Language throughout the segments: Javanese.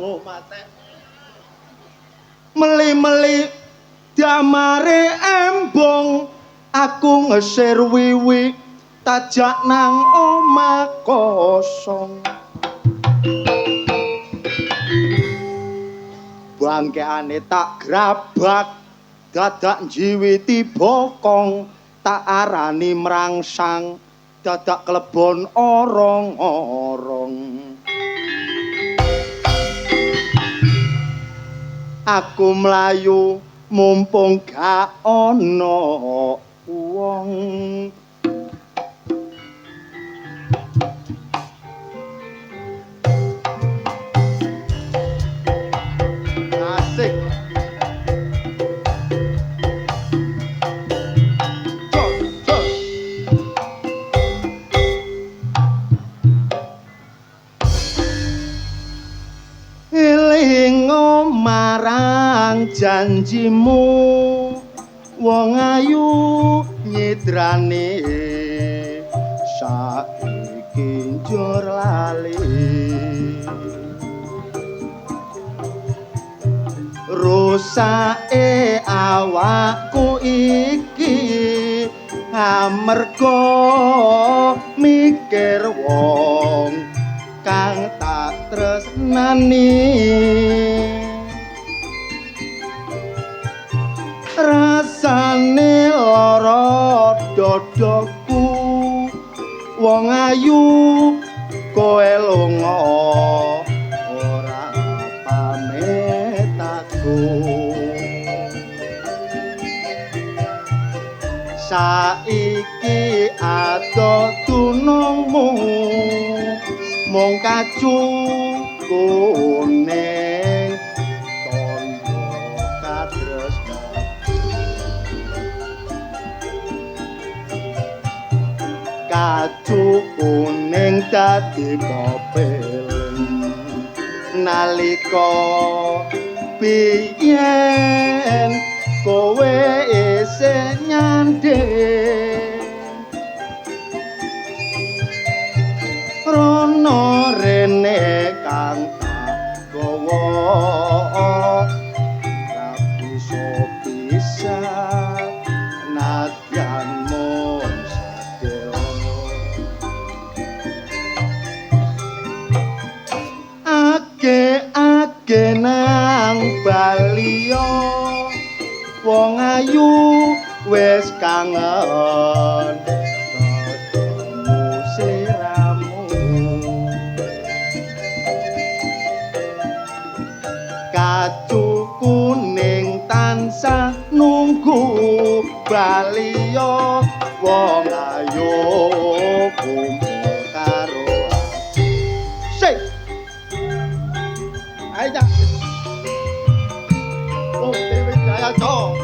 Oh, mate. Meli-meli damare embong aku ngesir wiwi tajak nang omah kosong. Bangkeane tak grabak dadak njiwiti bokong tak arani mrangsang dadak klebon orong-orong. Aku mlayu mumpung gak ana wong. Asik. Jol, jol. Elingo marang janjimu wong ayu nyidrane saiki njur lali rusake awakku iki amarga mikir wong kang tak tresnani rasane lara dadaku wong ayu kowe lunga ora pamit aku saiki ado tunungmu mung kacung kuning tondo katresnan kacung kuning dadi popelen nalika biyen kowe isih nyanding rono rene kang tak gawa ra bisa pisah nadyan mung sadelo ake nang Baliyo wong ayu wis kangen kacu kuning tansah nunggu Baliyo wong ayu kumpul karo sik ayo oh dewe jaya to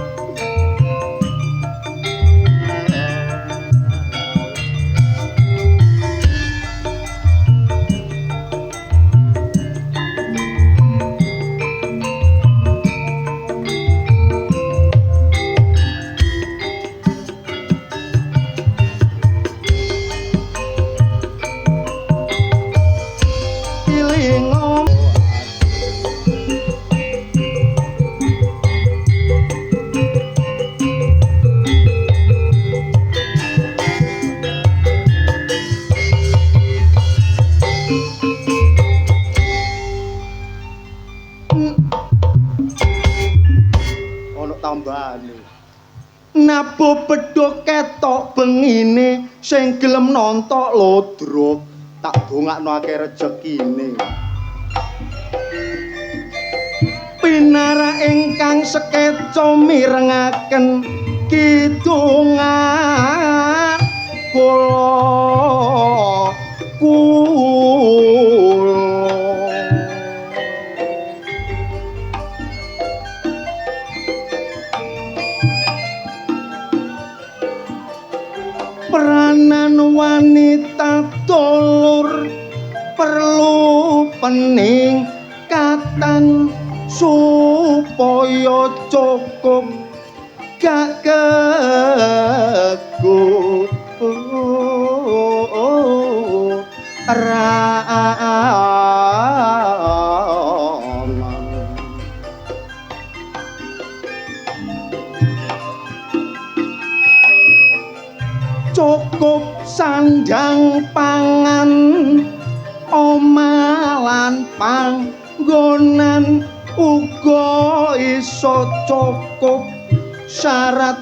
tambahane nabuh bedhog ketok bengine sing gelem nontok lodrok tak dongakno akeh rejekine pinara ingkang sekeca mirengaken kidungan kula peranan wanita dulur perlu peningkatan supaya cukup gak kegut sandang pangan omalan panggonan uga iso cukup syarat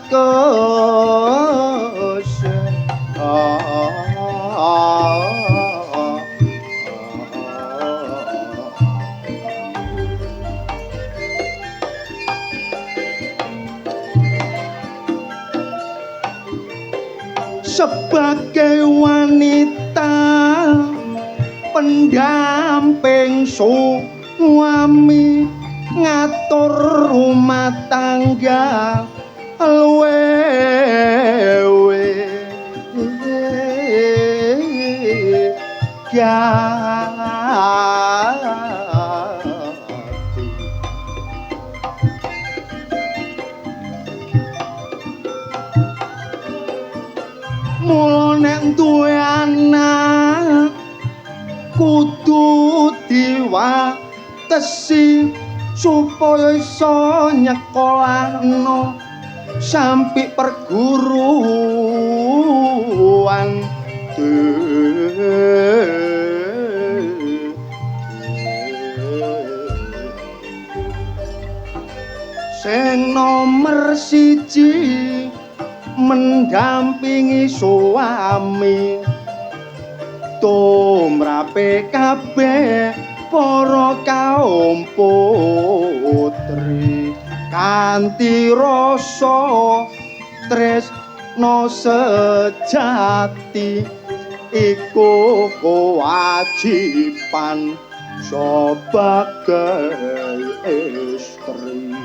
sebagai wanita pendamping suami ngatur rumah tangga luwe mula nek duwe anak kudu diwatesi supaya iso nyekolahno sampai perguruan sing nomer siji mendampingi suami tumrape kabeh para kaum putri kanthi rasa tresna sejati iku kewajiban sebagai istri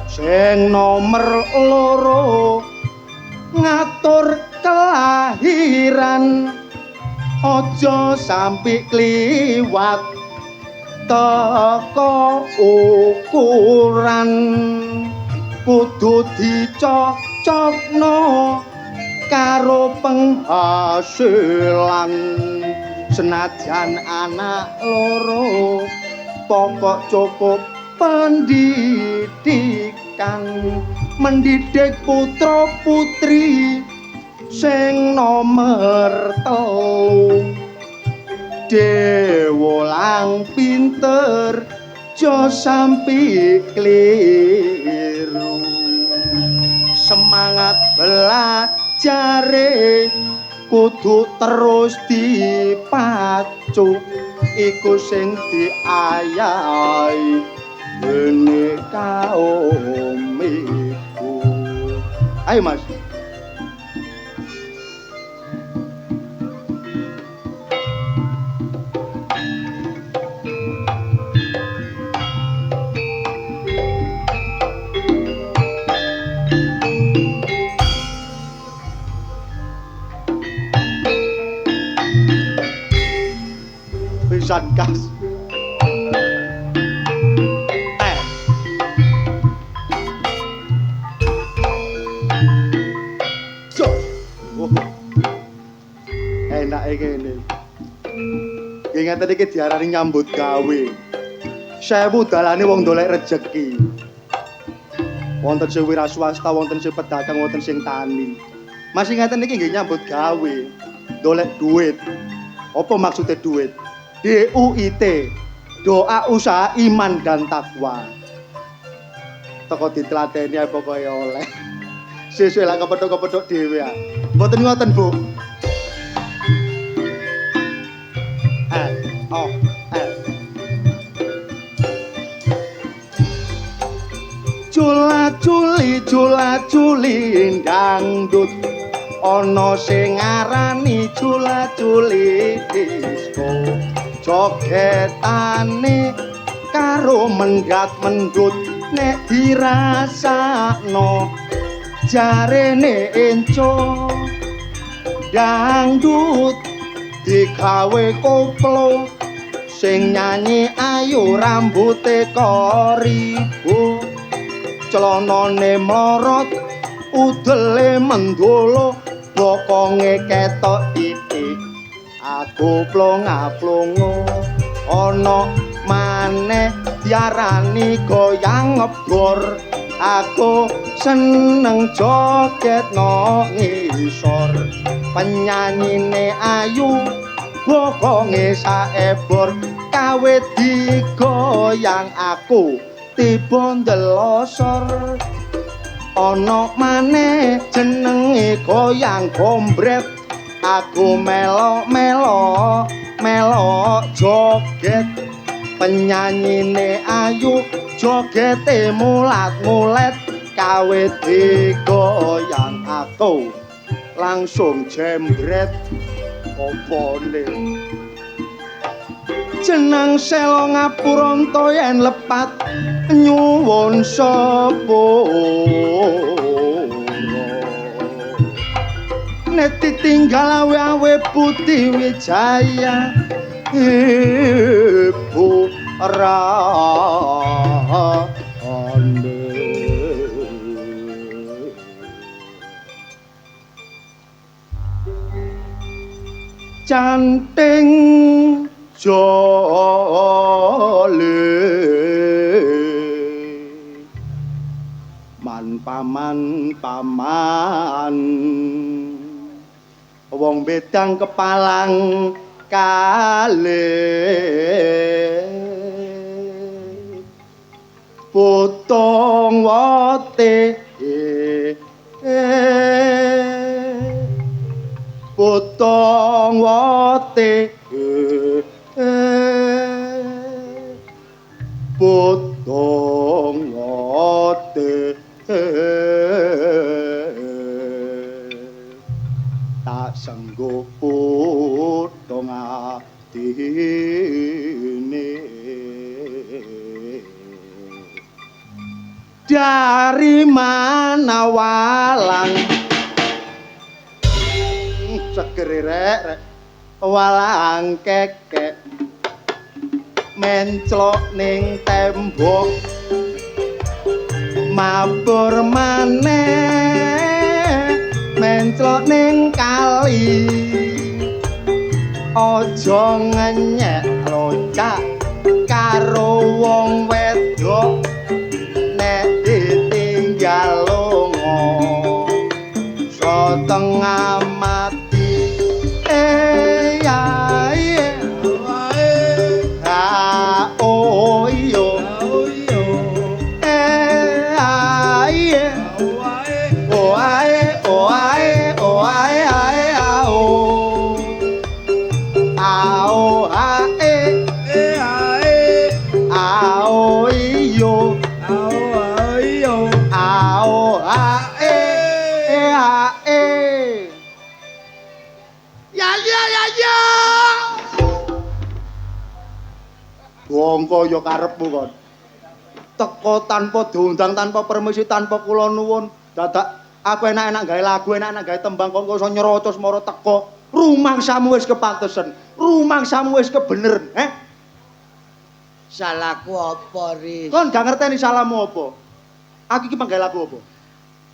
sing nomer loro ngatur kelahiran aja sampai kliwat teko ukuran kudu dicocokno karo penghasilan senajan anak loro pokok cukup pendidikan mendidik putra putri sing nomer 3 dewolang pinter jo sampai keliru semangat belajare kudu terus dipacu iku sing diayahi dene kaum iku ayo mas pisan kas enake kene ingatan iki diarani nyambut gawe 1000 dalane wong golek rejeki wonten sing wira swasta wonten sing pedagang wonten sing tani mas ingatan iki nggih nyambut gawe golek duit apa maksudnya duit DUIT doa usaha iman dan takwa toko ditlateni apa kaya oleh sesuk lak kepethuk-kepethuk dhewe ya mboten ngoten Bu Jula-juli dangdut ana sing ngarani jula-juli disco jogetane karo mendhat-mendhut nek dirasakno jarene enco dangdut digawe koplo sing nyanyi ayu rambute koribu celanane mlorot udele mendolo bokonge ketok titik aku plong-plongo ana maneh diarani goyang ngebor aku seneng joget nang ngisor penyanyine ayu bokonge saebor kawit digoyang aku tiba ndelosor ana maneh jenenge goyang gombret aku melo joget penyanyine ayu jogete mulat-mulet kawit digoyang aku langsung jembret opone jeneng sela ngapuranta yen lepat nyuwun sepura nek ditinggal awe putih wijaya ibu rane canting jole man paman wong bedang kepalang kalih potong wote potong wote potong wote tak sanggup potong atine dari mana walang segere rek walang kekek menclok ning tembok mabur maneh menclok ning kali aja ngenyek locak karo wong wedok nek ditinggal lunga setengah mati ya oh yo wong kaya karepmu kon teko tanpa diundang tanpa permisi tanpa kula nuwun dadak aku enak-enak gawe lagu enak-enak gawe tembang kok iso nyerocos mara teko rumangsamu wis kepantesen rumangsamu wis kebeneren salahku apa Riz kon gak ngerteni salahmu apa aku iki manggawe lagu apa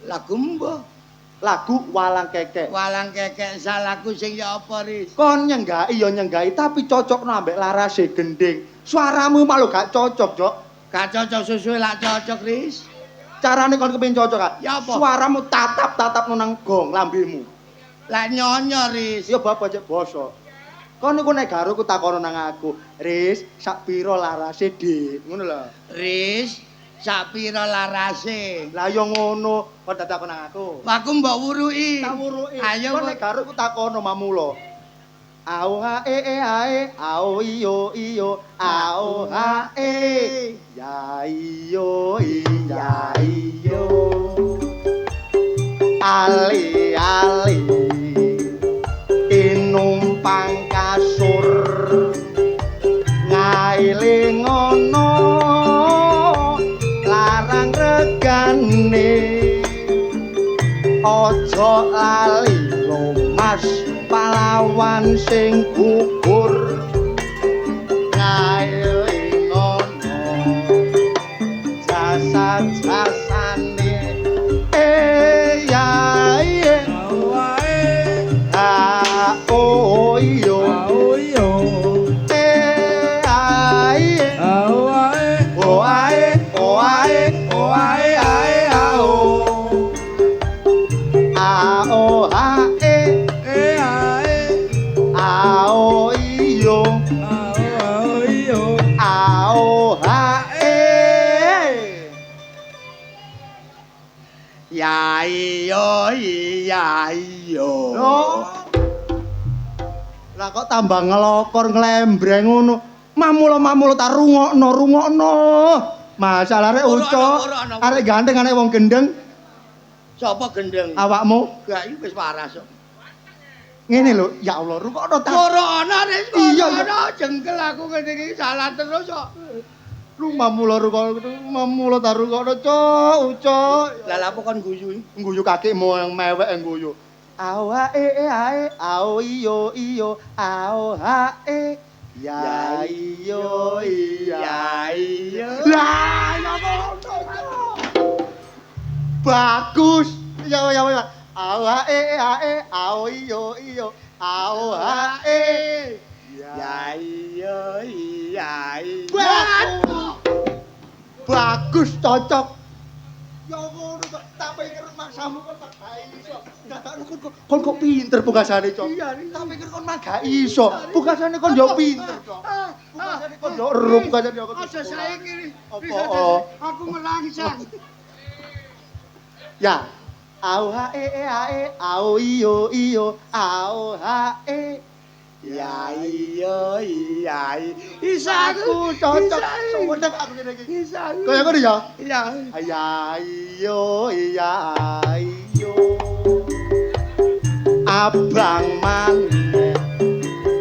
lagu mbah lagu walang kekek salahku sing ya apa Riz kon nyenggai ya nyenggai tapi cocokno ambek larase gending suaramu malu gak cocok Jok gak cocok susuhe lak cocok Riz carane kon kepengin cocok kan ya apa suaramu tatap nang gong lambemu lak nyonyo Riz ya bapak cek basa kon niku nek garo ku takono nang aku Riz sak pira larase Dik ngono lho Riz sak pira larase lah ya ngono kok dadak nang aku aku mbok wuruki tak wuruki ayo kon nek garo ku takono mamula au ha ae au iyo au ha ya iyo ali tinumpang kasur ngailing ngono larang regane aja lali lomas pahlawan sing gugur ngailing ngono jasa-jasane ya oh yo iya iya iya. Oh. Lah kok tambah ngelokor nglembreng ngono. Mamulo tak rungokno. Masalah arek ucok. Arek ganteng arek wong gendeng. Sapa gendeng? Awakmu. Gak iki wis waras kok. Ngene lho, ya Allah, rungokno ta. Ora ana Riz. Iya, Ora jengkel aku ngene iki salah terus kok. Mamulo tak rungokno, Cuk, ucok. Lah apa kon guyu iki? Ngguyu kakekmu yang mewek ngguyu. Awae ae ao iyo ao hae ya iyo iya iyo. Lah bagus. Ya. Awae ae ao iyo ao hae ya iyo iya. Bagus cocok. Ya ngono kok tak pikir maksamu kon gak iso. Enggak kon kok pinter pungkasane, Cok. Iya, tak pikir kon mah gak iso. Pungkasane kon yo pinter, Cok. Pungkasane kon yo erup pungkasane yo. Aja saiki. Aku ngerangsang. Ya. Au hae au iyo au hae. Ya iya. Isaku cocok. Sewenang aku ngene iki. Isaku. Kaya ngono ya? Iya. Iya. Abang maneh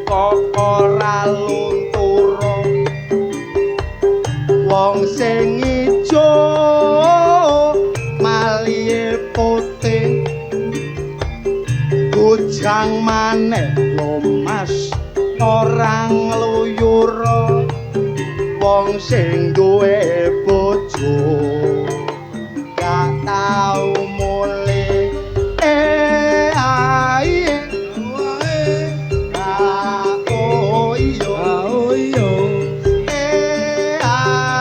kok ora lunturo. Wong sing ijo malihe putih. Bujang maneh lomas orang ngluyura. Wong sing duwe bojo gak tau mule ae oh iyo ae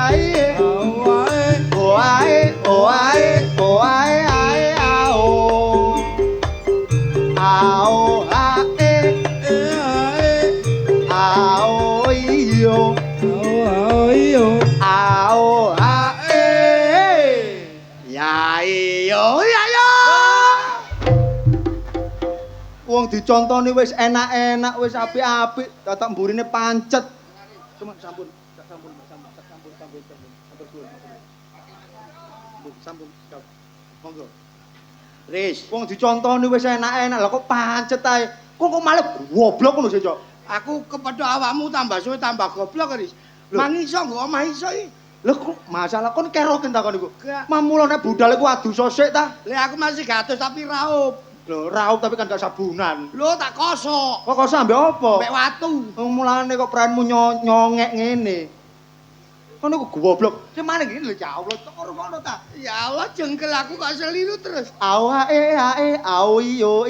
oh ae ao ae ao iyo ao ae Ya iya. wong dicontoni wis enak-enak wis apik-apik dadak mburine pancet cuma sampun monggo Riz, wong dicontoni wis enak-enak lha kok pancet ae kok malah goblok ngono sih, Cok. aku kepethuk awakmu tambah suwe tambah goblok Riz. Mangiso nggo omah iso iki. Lho kok masalah kon keroken takon iku. Gak. Mamula nek budal iku adu sosik ta. Lah aku masih gatus tapi raup. Lho raup tapi kan gak sabunan. Lho tak kosok. Kok sampe apa? Mbek watu. Wong mulane kok peranmu nyongek ngene. Kon iku goblok. Sing maneh ngene lho ya Allah, kok ngono ta? Ya Allah jengkel aku kok seliru terus. Au hae au iyo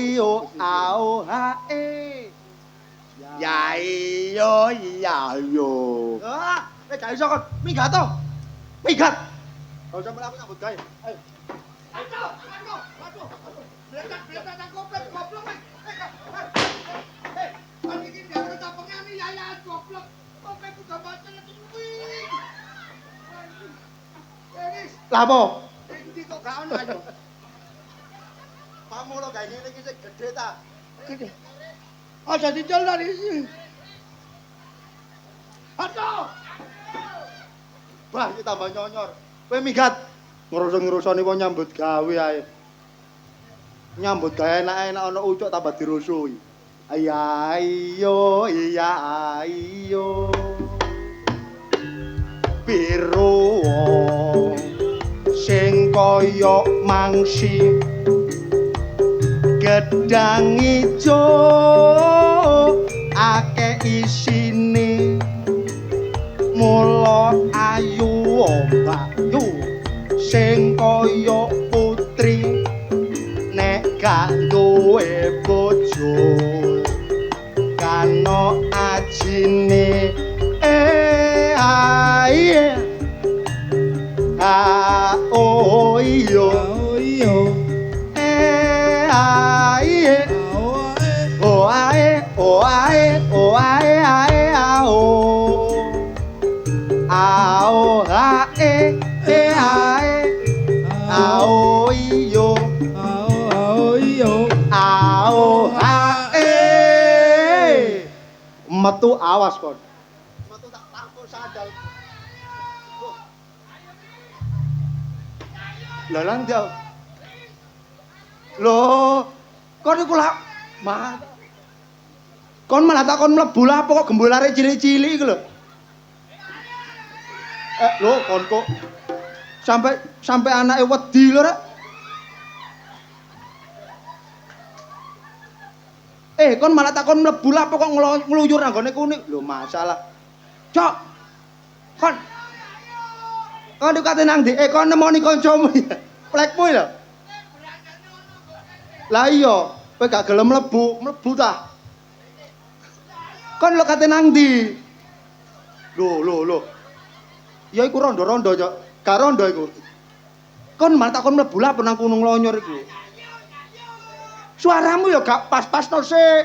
au hae. Ya iya yo. Ah, nek gak iso kon minggat to. Minggat. Kau sampe aku nyambut gawe. Ayo. Aduh. Bletak tak goblok. Kon iki ndek tapengane ya goblok. Kok aku gak baca kuwi. Eris, Lah apa? iki kok gak ono ayo. Pamula gawe ngene iki sing gedhe ta. Gede. Aja dicel dari sini. Aduh. Bah, iki tambah nyonyor. Kowe minggat. Ngrusung-ngrusoni wong nyambut gawe ae. Nyambut gawe enak-enak ana ucuk tambah dirusui. Ayo iya ayo. Biru wong sing kaya mangsi gedang ijo akeh isine mula ayu ombayu sing kaya putri nek gak duwe bojo kano ajine ae oh iyo ae oh ae ao hae ae ao iyo metu awas kon. Metu tak tampuk sandal. Lah lan dia. Loh, kon iku lak kon malah tak kon mlebu lah apa kok gembolare cilik-cilik iku lho. Lho kon kok sampai anake wedi lho rek. Kon malah tak kon mlebu lah apa kok ngluyur nang gone kuning. Lho masalah. Cok. Kon kate nang ndi? Kon nemoni kancamu ya. Plekmu lho. Lah iya, kowe gak gelem mlebu ta. Kon lho kate nang ndi? Lho. Ya iku rondo-rondo, Cok. Gak rondo iku. Kon malah tak kon mlebu lah apa nang Gunung Lonyor iku. Suaramu ya gak pas-pas to sik.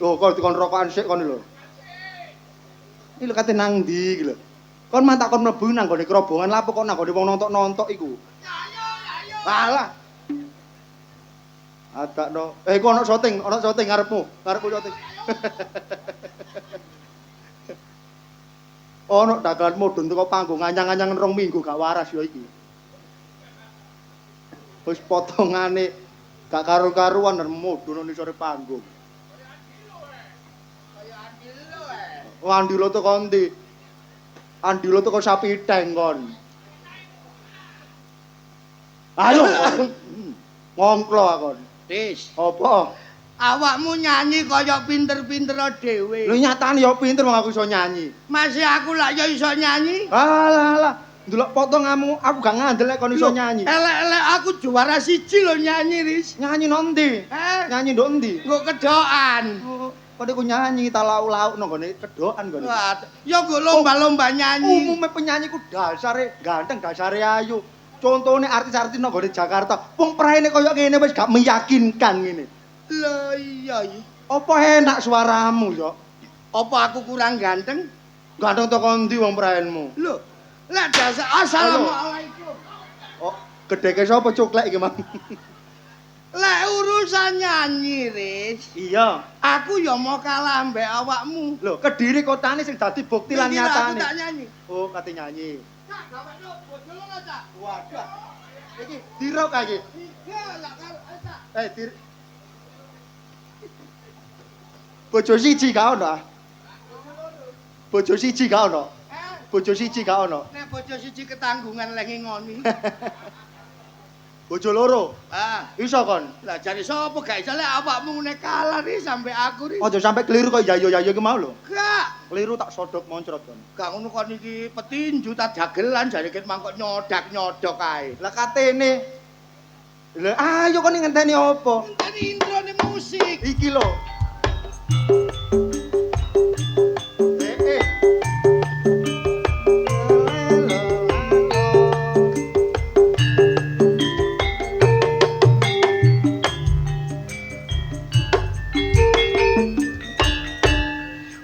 Loh, kon dikon rokokan sik kon lho. Iki lho kate nang ndi iki lho. Kon mantak kon mlebu nang gone kerobongan lha apa kok nang gone wong nontok-nontok iku. Alah. Adakno. Iku ana syuting ngarepmu syuting. Ono dagelan mudhun teko panggung anyang-anyang 2 minggu gak waras ya iki. Wis potongane gak karu-karuan dan mudhun nang sore panggung. Andilo teko ndi? Andilo teko sapi teng kon. Ayo. Ngongklo akon. Dis, Apa? awakmu nyanyi kaya pinter-pinter dhewe. Lho nyatane ya pinter wong aku iso nyanyi. Masih aku lak ya iso nyanyi. Alah. Ndelok potonganmu aku gak ngandel lek kon iso nyanyi. Elek-elek aku juara 1 lho nyanyi, Ris. Nyanyi nang ndi? Nyanyi ndok ndi? Nggo kedokan. Kok iku nyanyi ta lauk-lauk nang gone kedokan gone. Wah, ya nggo lomba-lomba nyanyi. Umume penyanyi ku dasare ganteng, dasare ayu. Contone artis-artis nang gone Jakarta, wong praene kaya ngene wis gak meyakinkan ngene. Lho iya. Apa enak suaramu, Yok? Apa aku kurang ganteng? Ganteng teko ndi wong praenmu? Lho, lek dasar assalamualaikum. Oh, gedheke sapa cuklek iki, Mang? Lek urusan nyanyi, Ris. Iya. Aku ya mau kalah mbek awakmu. Lho, Kediri kotane sing dadi bukti lan Iki lho, nyatane. Aku tak nyanyi. Oh, kate nyanyi. Cak, gawekno bojone lho, Cak. Waduh. Iki dirok kae iki. Iya, lak karo Cak. Dir. Bojo siji gak ono ah. Bojo siji gak ono. Bojo siji gak ono. Nek bojo siji ketanggungan lengi ngoni. Bojo loro. Ah, Iso kon. lah jare sapa gak iso lek awakmu ngene kalah nih sampe aku nih. Aja sampe keliru kok yayo-yayo ki mau lho. Gak. Keliru tak sodok moncrot kon. Gak ngono kon iki petinju tak dagelan jare ket mangkok nyodak-nyodok kae. Lah katene. Lah ayo kon ngenteni apa? Ngenteni introne musik. Iki lho.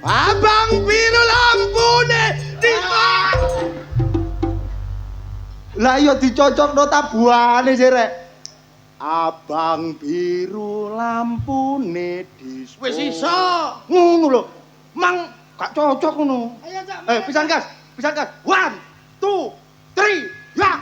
Abang biru lampune Lah iya dicocokno tabuhane sih rek. Abang biru lampune dis. wis iso. Ngono lho. Mang gak cocok ngono. Ayo Cak. Pisan gas. 1, 2, 3, ya.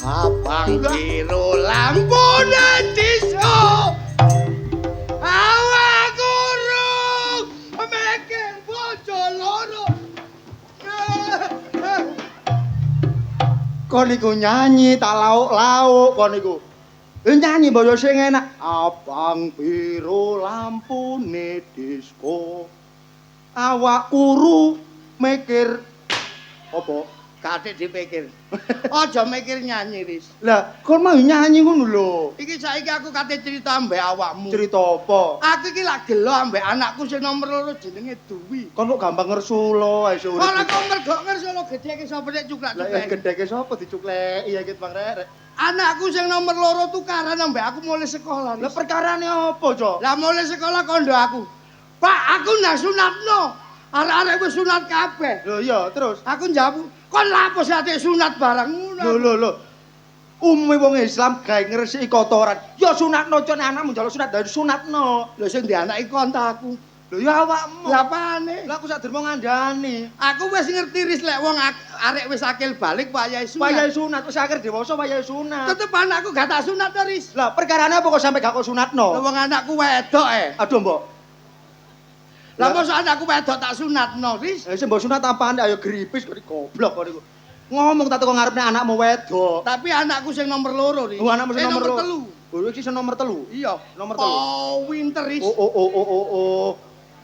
Abang biru lampune disco. Awak gurung mikir bojo loro. Kon iku nyanyi tak lauk-lauk kon iku. Nyanyi boyo sing enak. Abang biru lampune disco. Awak kuru mikir apa? Katik dipikir. Aja mikir nyanyi, Ris. Lah, kon mau nyanyi ngono lho. Iki saiki aku kate cerita mbek awakmu. Cerita apa? Aku iki lak gelo ambek anakku sing nomor 2 jenenge Dwi. Kon kok gampang ngersulo ae urip. Ora kok mergo ngersolo gedhe ki sapa nek Lah cuklak-cuklak. gedheke sapa dicukleki ya Bang Rek. Anakku sing nomor loro tukaran ambek aku mulai sekolah. Lah perkarane apa, Cok? Lah mulai sekolah kondo aku. Pak, aku ndak sunatno. Arek-arek wis sunat kabeh. Lho iya, terus. Aku njawab, kon lapo sih ate sunat barang ngono. Lho. Umume wong Islam gawe ngresiki kotoran. Ya sunatno Cok, nek anakmu njaluk sunat dari sunatno. Lho sing di anak iku kontak aku. Lho ya awakmu. Lah apane? Lah aku sak durung ngandani. Aku wis ngerti ris lek wong arek wis akil balik wayahe sunat. Wayahe sunat, wis akhir dewasa wayahe sunat. Tetep anakku gak tak sunat to, Ris. Lah perkarane apa kok sampe gak kok Lah sunatno? wong anakku wedok Aduh, Mbok. Lah mosok anakku wedok tak sunatno, Ris. Sing mbok sunat apaan ayo gripis kok goblok kok niku. Ngomong tak teko ngarepne anakmu wedok. Tapi anakku sing nomor loro, Ris. Oh, anakmu sing nomor telu. Oh, iki sing nomor 3. Iya, Nomor 3. Oh, winter, Ris. Oh.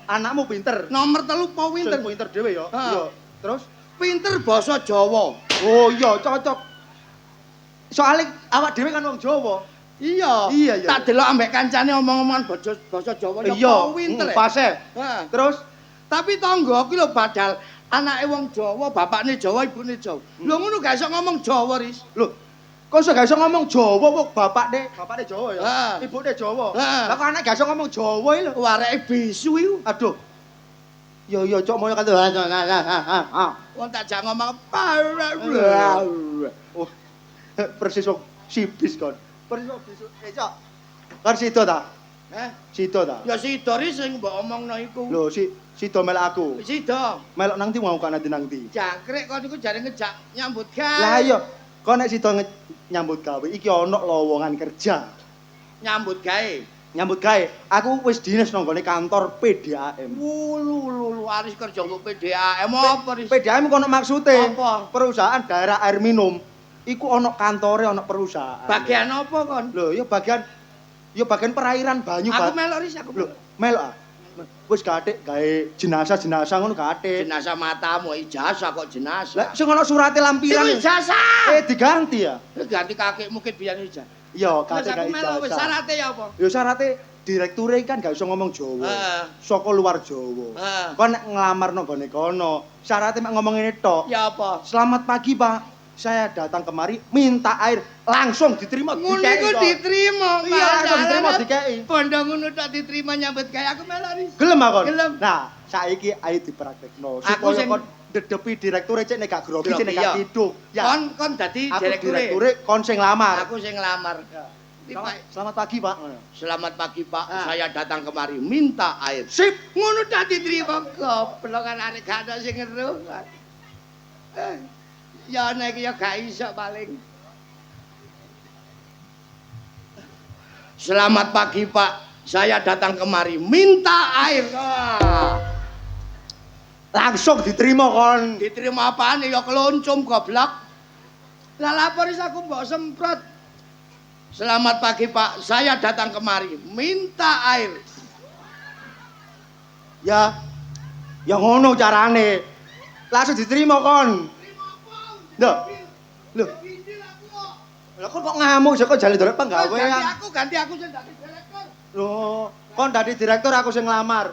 Anakmu pinter. Nomor 3 po winter. Pinter dhewe ya. Ha. Iya. Terus? Pinter basa Jawa. Oh iya, cocok. Soalnya awak dhewe kan wong Jawa. Iya. Iya. Tak delok ambek kancane omong-omongan basa Jawa ya Iya, po winter. pas e. Ha. Terus Tapi tangga aku lho badal anake wong Jawa, bapakne Jawa, ibune Jawa. Lho ngono gak iso ngomong Jawa, Ris. lho, kok iso gak iso ngomong Jawa kok bapakne Jawa ya. Ha. Ibune Jawa. Ha. Lah kok anak gak iso ngomong Jawa iki lho. Wareke bisu iku. Aduh. Yo cok moyo kan. Wong tak jak ngomong Oh. Persis wong sibis kon. Persis wong bisu. Cok. Kan sido ta? Sido ta? Ya sida Ris sing mbok omongno iku. Lho, sido melok aku. Sida. Melok nang ndi mau kan nang ndi? Jangkrik kon iku jare ngejak nyambut gawe. Lah iya, kok nek sido nyambut gawe iki ana lowongan kerja. Nyambut gawe. Nyambut gawe, aku wis dinas nang gone kantor PDAM. Lu aris kerja untuk PDAM apa Ris? PDAM kok ono maksude. Apa? Perusahaan daerah air minum. Iku ono kantore, ono perusahaan. Bagian apa kon? Lho, ya bagian perairan banyu, Aku Pak. melok Ris aku. Lho, melok ah. Wis gathik gawe jenazah-jenazah ngono gathik. Jenazah matamu ijazah kok Lah jenazah. sing ono surate lampiran. Iku ijazah. Diganti ya. Ganti kakek mungkin biyen ijazah. Iya, Terus gathik aku gawe melok wis ijazah. syaratnya ya apa? Ya syaratnya direkture kan gak iso ngomong Jawa. Heeh. Saka luar Jawa. Heeh. Kon nek nglamar nang gone kono, syaratnya mek ngomong ngene tok. Ya apa? Selamat pagi, Pak. Saya datang kemari minta air, langsung diterima Ngono dikei, iku Cok. diterima. Iya, langsung diterima dikei. Bondo ngono tok diterima nyambut gawe aku melok Ris. Gelem akon? Gelem. Nah, saiki ayo dipraktekno Aku supaya sing- kon dedepi direktur cek nek gak grogi cek nek Iya. gak kiduk. Ya. Kon dadi Aku direktur. direktur kon sing lamar. Aku sing nglamar. Selamat pagi, Pak. Selamat pagi Pak, Ah. saya datang kemari minta air. Sip. Ngono tak diterima goblok kan arek gak ada sing ngeruh. Ya nek ya gak iso paling. Selamat pagi Pak, saya datang kemari minta air. Langsung diterima kon. Diterima apaan ya keloncom goblok. Lah lapor aku mbok semprot. Selamat pagi Pak, saya datang kemari minta air. Ya. Ya ngono carane. Langsung diterima kon. Lho. Lho. Lah kok ngamuk sih kok jale dolek penggawean. Ganti aku sing dadi direktur. Loh, kon dadi direktur aku sing nglamar.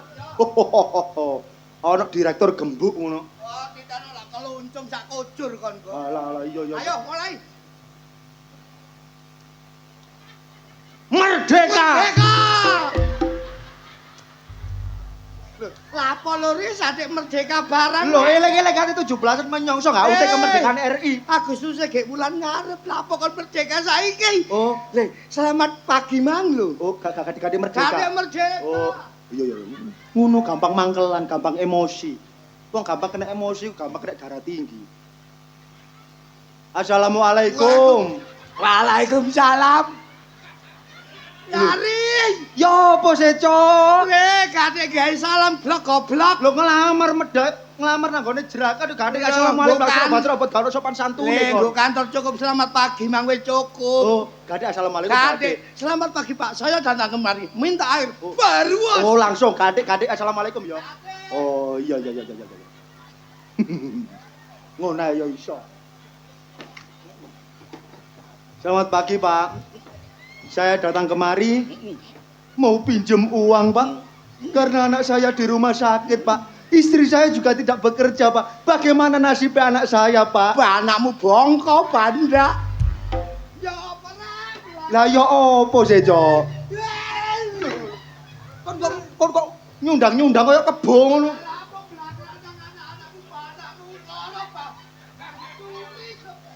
Ana direktur gembuk ngono. Wah, ditano lah keloncom sak kujur kon kok. Alah iya. Ayo mulai. Merdeka. Merdeka! Lapo lho Ris adik merdeka barang. Lho, eling-eling kan 17 menyongso gak usah kemerdekaan RI. Agustus gek bulan ngarep lapo kon merdeka saiki. Oh, Selamat pagi mang lho. oh gak merdeka. Kadek merdeka. Oh, iya. Ngono gampang mangkelan, gampang emosi. Wong gampang kena emosi, gampang kena darah tinggi. Assalamualaikum. Waalaikumsalam. Yari. Ya apa sih, Cok? Kadek gawe salam blok goblok. Lho ngelamar nang gone jerakan gak ada assalamualaikum Surabaya gak ono sopan santune Nggo kok. kantor cukup selamat pagi mang wis cukup. Oh, gak ada assalamualaikum. Kadek, selamat pagi Pak. Saya datang kemari minta air. Baru Bos. Oh, langsung kadek assalamualaikum ya. Oh, iya. Ngono ya iso. Selamat pagi, Pak. Saya datang kemari mau pinjem uang, Pak. Karena anak saya di rumah sakit, Pak. Istri saya juga tidak bekerja, Pak. Bagaimana nasib anak saya, Pak? Anakmu bongko banda. Ya Lah ya apa sih, Cok? Kon kok nyundang-nyundang kaya kebo ngono. Apa belakang anak-anakmu, anakmu, loro, Pak.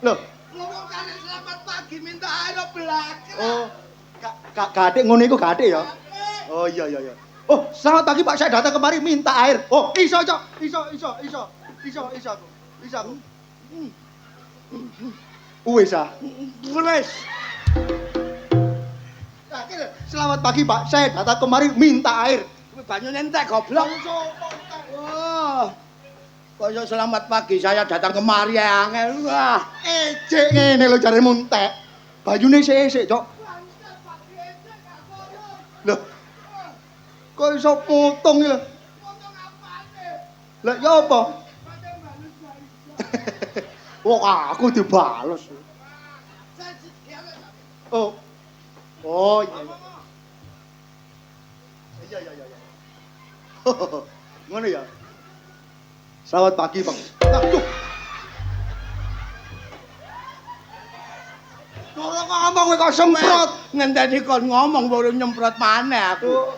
Loh, Ngomong kali selamat pagi minta air belakang. oh, Gadek ngono iku gadek ya? Oh iya. Oh, selamat pagi Pak, saya datang kemari minta air. Oh, iso, Cok. Iso aku. Wis ah. Wes. Selamat pagi Pak, saya datang kemari minta air. Banyu entek goblok. Wah. Kaya selamat pagi saya datang kemari angel. Wah. Ejek ngene lho jare muntek. Bayune sik-sik, Cok. Loh. Kok iso potong iki lho? Ngomong apane? Lah ya apa? Pada balus baik. Wah, aku dibales. Saya dikiale tapi. Oh. Oh iya. Iya. Ngono ya. Selamat pagi, Bang. Aduh. Ora ngomong kok semprot. Ngenteni kon ngomong baru nyemprot maneh aku.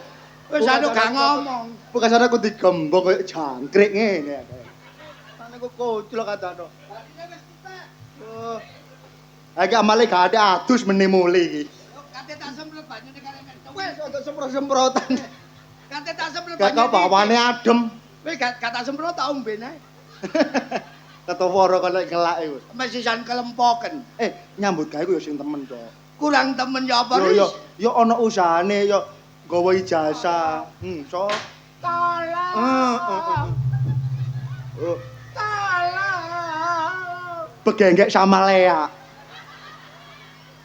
Wis anu gak ngomong. Bekas aku digembok kayak jangkrik ngene. Ane kok koclok katano. Badine wis tutek. Oh. Iki amale gak ada adus meni muli iki. Kate tak semprot banyune kare men. Wes untuk semprot-semprotan. Kate tak semprot Gak kok bawane adem. Wis gak tak semprot tak omben ae. Ketoworo kok lek ngelak iku. Mesisan kelempoken. Nyambut gawe ku ya sing temen, Cok. Kurang temen ya apa Yo Riz? yo ana usahane yo gawe ijazah. Cok. Tolong. Oh, Tolong. begenggek sama Lea.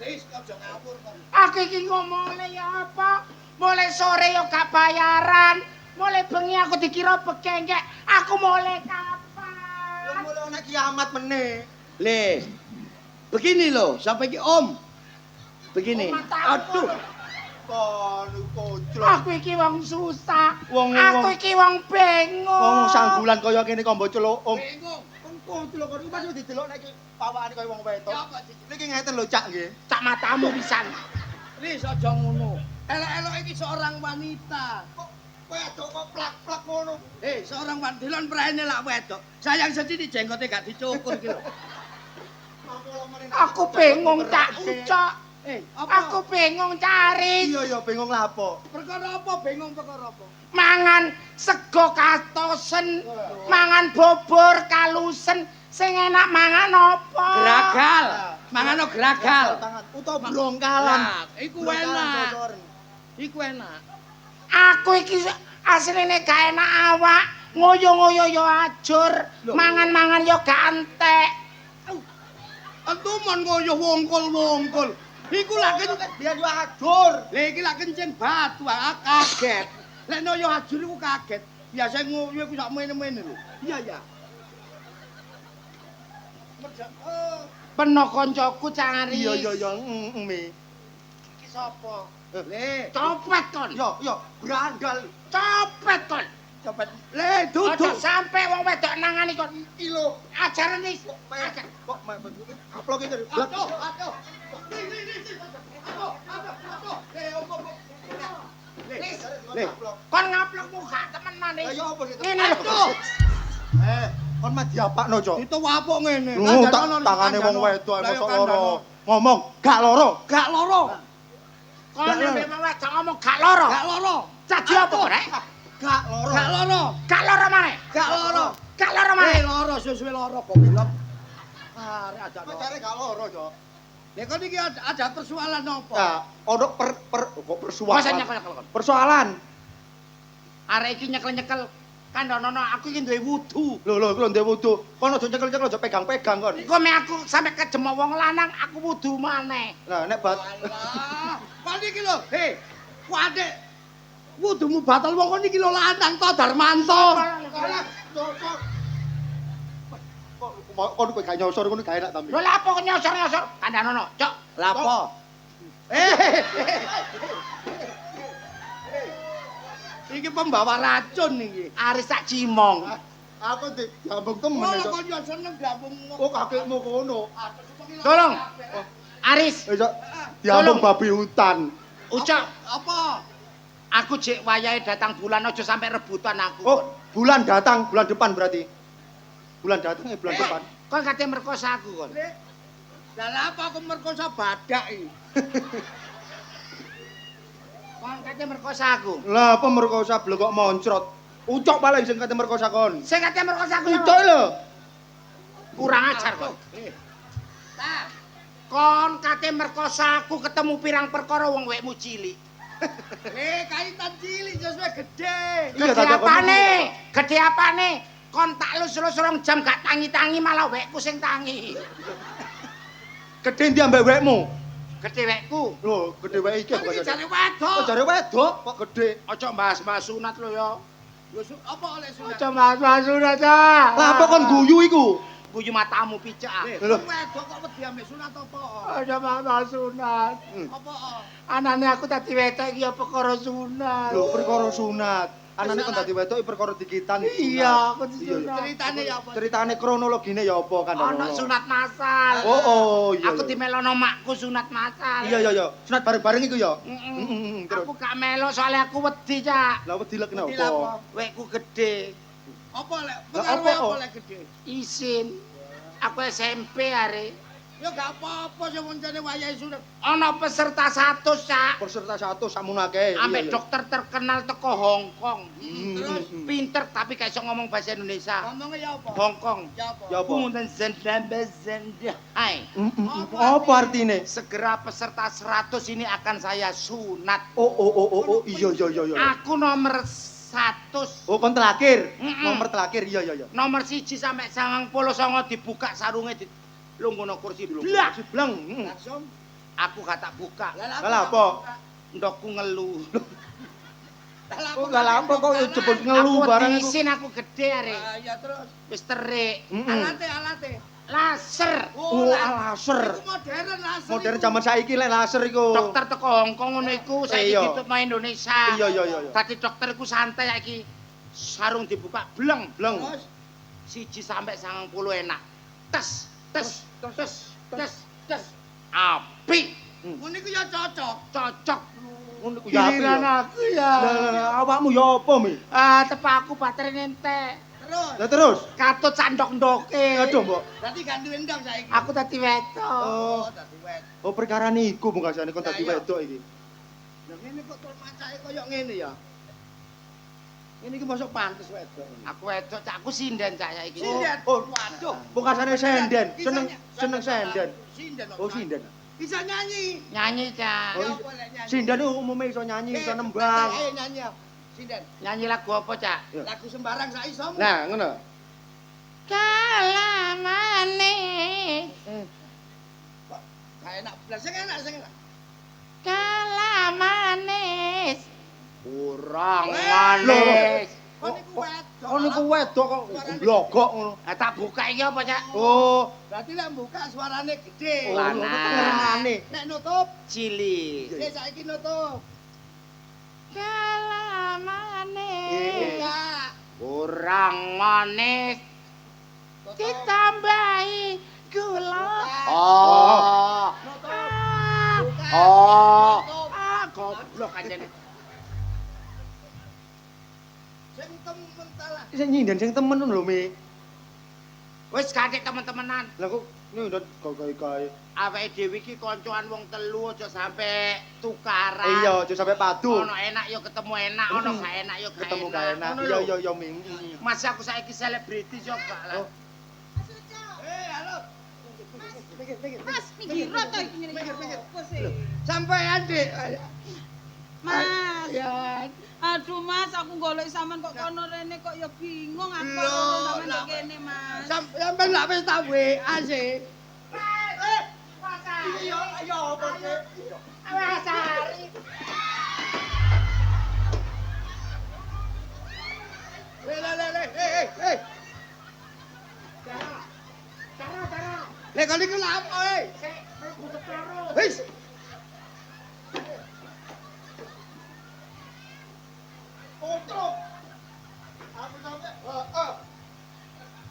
Riz aja ngawur kok. Aku iki ngomongnya ya apa? Mulai sore ya gak bayaran. Mulai bengi aku dikira begenggek. Aku mulai kapan? Mulai ana kiamat meneh. Le. Begini loh, sampai ki Om. Begini. Oh, mataku. Aduh. Kon koclok. Aku iki wong susah. Wong- Aku iki wong bingung. Wong sanggulan kaya kene kok mbok celuk. Bingung. Kok celuk kok pas didelok nek iki pawakane kaya wong wedok. Ya apa sih? Niki ngeten lho, Cak nggih. Tak matamu pisan. Riz aja ngono. Elok-elok iki seorang wanita. Wedok kok plak-plak ngono. Seorang wanita dilon praene lak wedok. Sayang sedih jenggote gak dicukur iki lho. Aku bingung tak ucok. Apa? Aku bingung cari. Iya bingung lapo. Perkara apa? Bingung perkara apa? Mangan sego katosen, mangan bubur kalusen, sing enak mangan apa? Gragal. Mangano gragal. Utawa blongkalan. Lah, iku enak. Iku enak. Aku iki asline gak enak awak, ngoyo-ngoyo yo ajur, mangan-mangan yo gak entek. Entuman koyo wongkol-wongkol. Iku lak Biar yo ajur. Lah iki lak kencing batu kaget. Lek noyo ajur iku kaget. Biasa ngoyo iku sak mene-mene lho. Iya. Peno koncoku cari. Iya, Mi. Iki sapa? Le, Copet kon. Yo, berandal. Copet kon. cepet. Le, Aja duduk. sampe wong wedok nangani kon. Ilo. Ajaran iki. Kok aplok iki. Aduh. Le, Kon ngaplok muka temenan iki. Ayo apa sih? Ngene lho. Aduh. Kon mah diapakno, Cok. itu wapuk ngene. Tangane wong wedok mosok loro. Ngomong gak loro. Gak loro. Kon nek wong wedok ngomong gak loro. Gak loro. Jadi apa rek? Gak loro. Gak loro. Gak loro maneh. Gak loro. Gak loro maneh. Loro suwe loro goblok. Arek ada. Pacare gak loro, Cok. Nek kon iki ada persoalan apa? Nah, ono kok persoalan. Masa nyekel kon. Persoalan. Arek iki nyekel-nyekel kandhanono aku iki duwe wudu. Lho, iku lho ndek wudu. Kon aja nyekel-nyekel aja pegang-pegang kon. Kok mek aku sampe kejemo wong lanang aku wudu maneh. Nah, nek bat Alah. Kon iki lho, ku adek wudumu batal wong kon iki lho lanang to Darmanto. Kon kowe gak nyosor ngono gak enak tapi. Lho lha apa kok nyosor-nyosor? Kandhanono, Cok. Lapo? Iki pembawa racun iki. Aris tak cimong. Aku digambung temen. Ora Cok. kon yo seneng gabung. Oh, kakekmu kono. Tolong. Aris, Iso diambung Tolong. babi hutan. Ucok, Apa? aku jek wayahe datang bulan aja sampai rebutan aku. Oh, bulan datang, bulan depan berarti. Bulan datang bulan depan. Kon kate merkosa aku kon. Le. Lah apa aku merkosa badak iki? Kon kate merkosa aku. Lah apa merkosa blekok moncrot. Ucok paling sing kate merkosa kon. Sing kate merkosa aku. Ucok lho. Kurang ajar kon. Nah, Kon kate merkosa aku ketemu pirang perkara wong wekmu cilik. le kaitan cilik sesuai gede. Iya, Gede tak apane? Gede apane? Kon tak lus-lus rong jam gak tangi-tangi malah wekku sing tangi. Gede ndi ambek wekmu? Gede wekku. Lho, gede wek iki Iki bukan jare Oh, wedok. jare wedok kok gede. Ojo bahas-bahas sunat lo ya. Lho apa oleh sunat? Ojo bahas-bahas sunat ya. Lah apa kon guyu iku? Guyu matamu picek ah. Le, Lho. wedok kok wedi ambek sunat apa? Ojo bahas sunat. Apa? Anane aku tadi wetok iki ya perkara sunat. Lho, perkara sunat. Anane kon dadi wedok perkara dikitan. Iya, aku Iya, iya. disunat. Ceritane ya apa? Ceritane kronologine ya apa kan? Ono sunat masal. Oh, iya. Aku iya. dimelono makku sunat masal. Iya, iya, iya. Sunat bareng-bareng iku ya. Terus. Aku gak melo soalnya aku wedi, Cak. Lah wedi lek Wedi kenapa? apa? Wekku gede. Apa lek? Lah, Pengaruh apa? apa lek gede? Isin. Aku SMP are. Ya gak apa-apa sing moncane wayahe sunat. Ono peserta 100, Cak. Peserta 100 sakmono akeh. Ambek dokter terkenal teko Hong Kong. Terus Pinter tapi gak iso ngomong bahasa Indonesia. ngomongnya ya apa? Hong Kong. Ya apa? Ya apa? Punten zendambe zendahai. Apa artine? Segera peserta 100 ini akan saya sunat. Oh, iya iya iya iya. Aku nomor 100. Oh, kon terakhir. Mm-mm. Nomor terakhir. Iya iya iya. Nomor 1 sampai 99 dibuka sarungnya di lungguh kursi blak. Bleng. Langsung. Aku gak tak buka. Lah apa? Ndokku ngelu. Oh, lah apa kok jebul ngelu Aku barang iku? diisin aku gede are. Ah, ya terus. Wis terik. Alate. Laser. Oh, laser. Iku modern laser. Modern zaman saiki lek laser iku. Dokter teko Hong Kong ngono iku saiki Iya. ditutno Indonesia. Iya iya iya. Tadi dokter iku santai iki. Sarung dibuka bleng. Bleng. Terus 1 sampai 90 enak. Tes. Api. ngono iku ya cocok. Cocok. Ngono ku ya. Giliran aku ya. Lah awakmu ya apa, Mi? Tepaku baterai entek. Terus Lah terus. Katut sandok-ndoke. Aduh, Mbok. berarti ganti endang saiki. Aku tadi wedok. Oh, dadi wedok. oh perkara niku mungkasane kon dadi Lah, iya. wedok iki. Lah ngene kok tol macake koyo ngene ya. Ngene iki masuk pantes wedok. Aku wedok, Cak. Aku sinden, Cak, saiki. Sinden. Oh, Waduh. Mungkasane senden. Seneng Kisahnya- seneng senden. Sinden. Oh, sinden. Bisa nyanyi. Nyanyi, Cak. Ya apa lek nyanyi? Sinden itu umumnya iso nyanyi, iso nembang. Ayo nyanyi. Ya. Sinden. Nyanyi lagu apa, Cak? Ya. Lagu sembarang sak iso. Nah, ngono. Kalamane. Gak enak blas, sing enak. Kalamanis. Kurang Eh, manis. Kon niku wedok. Oh niku wedok kok blogok ngono. Tak buka iki apa, Cak? Oh, Berarti lek buka suarane gede. oh, Lanang. ngerengane. Nek nutup, Cilik. saiki nutup. Kalamanis. Enggak. Kurang manis. Tutup. Ditambahi gula. Oh. Nutup. Ah. Buka. Oh. Nutup. Goblok anjene. Sing temen talah. Sing nyinden sing temen ngono lho, Mi. Wis kadek teman-temanan. Lah kok nyundut gawe-gawe. Awake dhewe iki kancoan wong telu aja sampe tukaran. Iya, aja sampe padu. Ono enak yo ketemu enak, ono gak enak yo gak Ketemu gak enak. Ngono Iya lho. iya iya, Mi. Mas aku saiki selebriti yo gak lah. Oh. Halo. Mas, minggir to iki ngene. Minggir. Apa sih? Sampean, Dik. Mas. Ya. Aduh Mas, aku golek sampean kok kono rene kok ya bingung aku Loh, karo sampean lah. kok kene Mas. Sampean lak wis tak WA sih. Iya, iya apa sih? Awasari. Hei. Lek kali ku lha apa, hei? Hei. Kontrol. Aku sampe, heeh.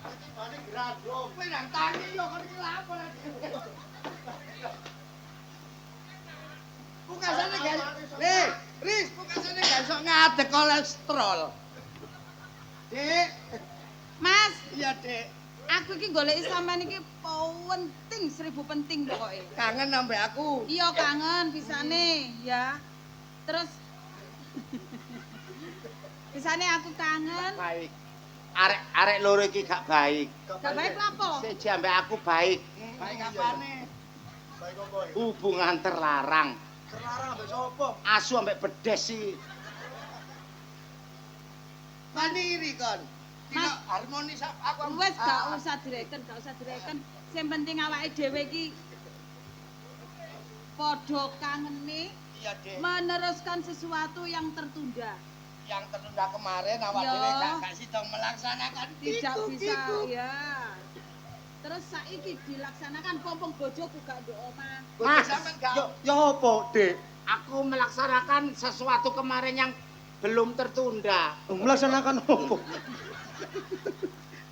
Iki bane grandong. Kowe nang tangi yo kali ku lha apa lek. ada kolesterol. Dek, Mas, iya Dek. aku iki goleki sampean iki penting, 1000 penting pokoke. Kangen sampe aku. Iya kangen pisane ya. Terus pisane aku kangen. Baik. Arek loro iki gak baik. Gak baik lapo? Siji ambek aku baik. Baik apane? Baik opo iki? Hubungan terlarang. Terlarang ambek sapa? Asu ambek bedes sih. Mandiri kon. Mas. Mas harmonis aku. Wes gak usah direken, gak usah direken. Sing penting awake dhewe iki padha kangene Iya Dek. meneruskan sesuatu yang tertunda. Yang tertunda kemarin awak Iya. dhewe gak sidang melaksanakan Tidak itu, bisa itu. ya. Terus saiki dilaksanakan pompong bojoku gak nduk omah. Mas, Sampeyan gak Ya apa, Dik? aku melaksanakan sesuatu kemarin yang belum tertunda. Melaksanakan apa?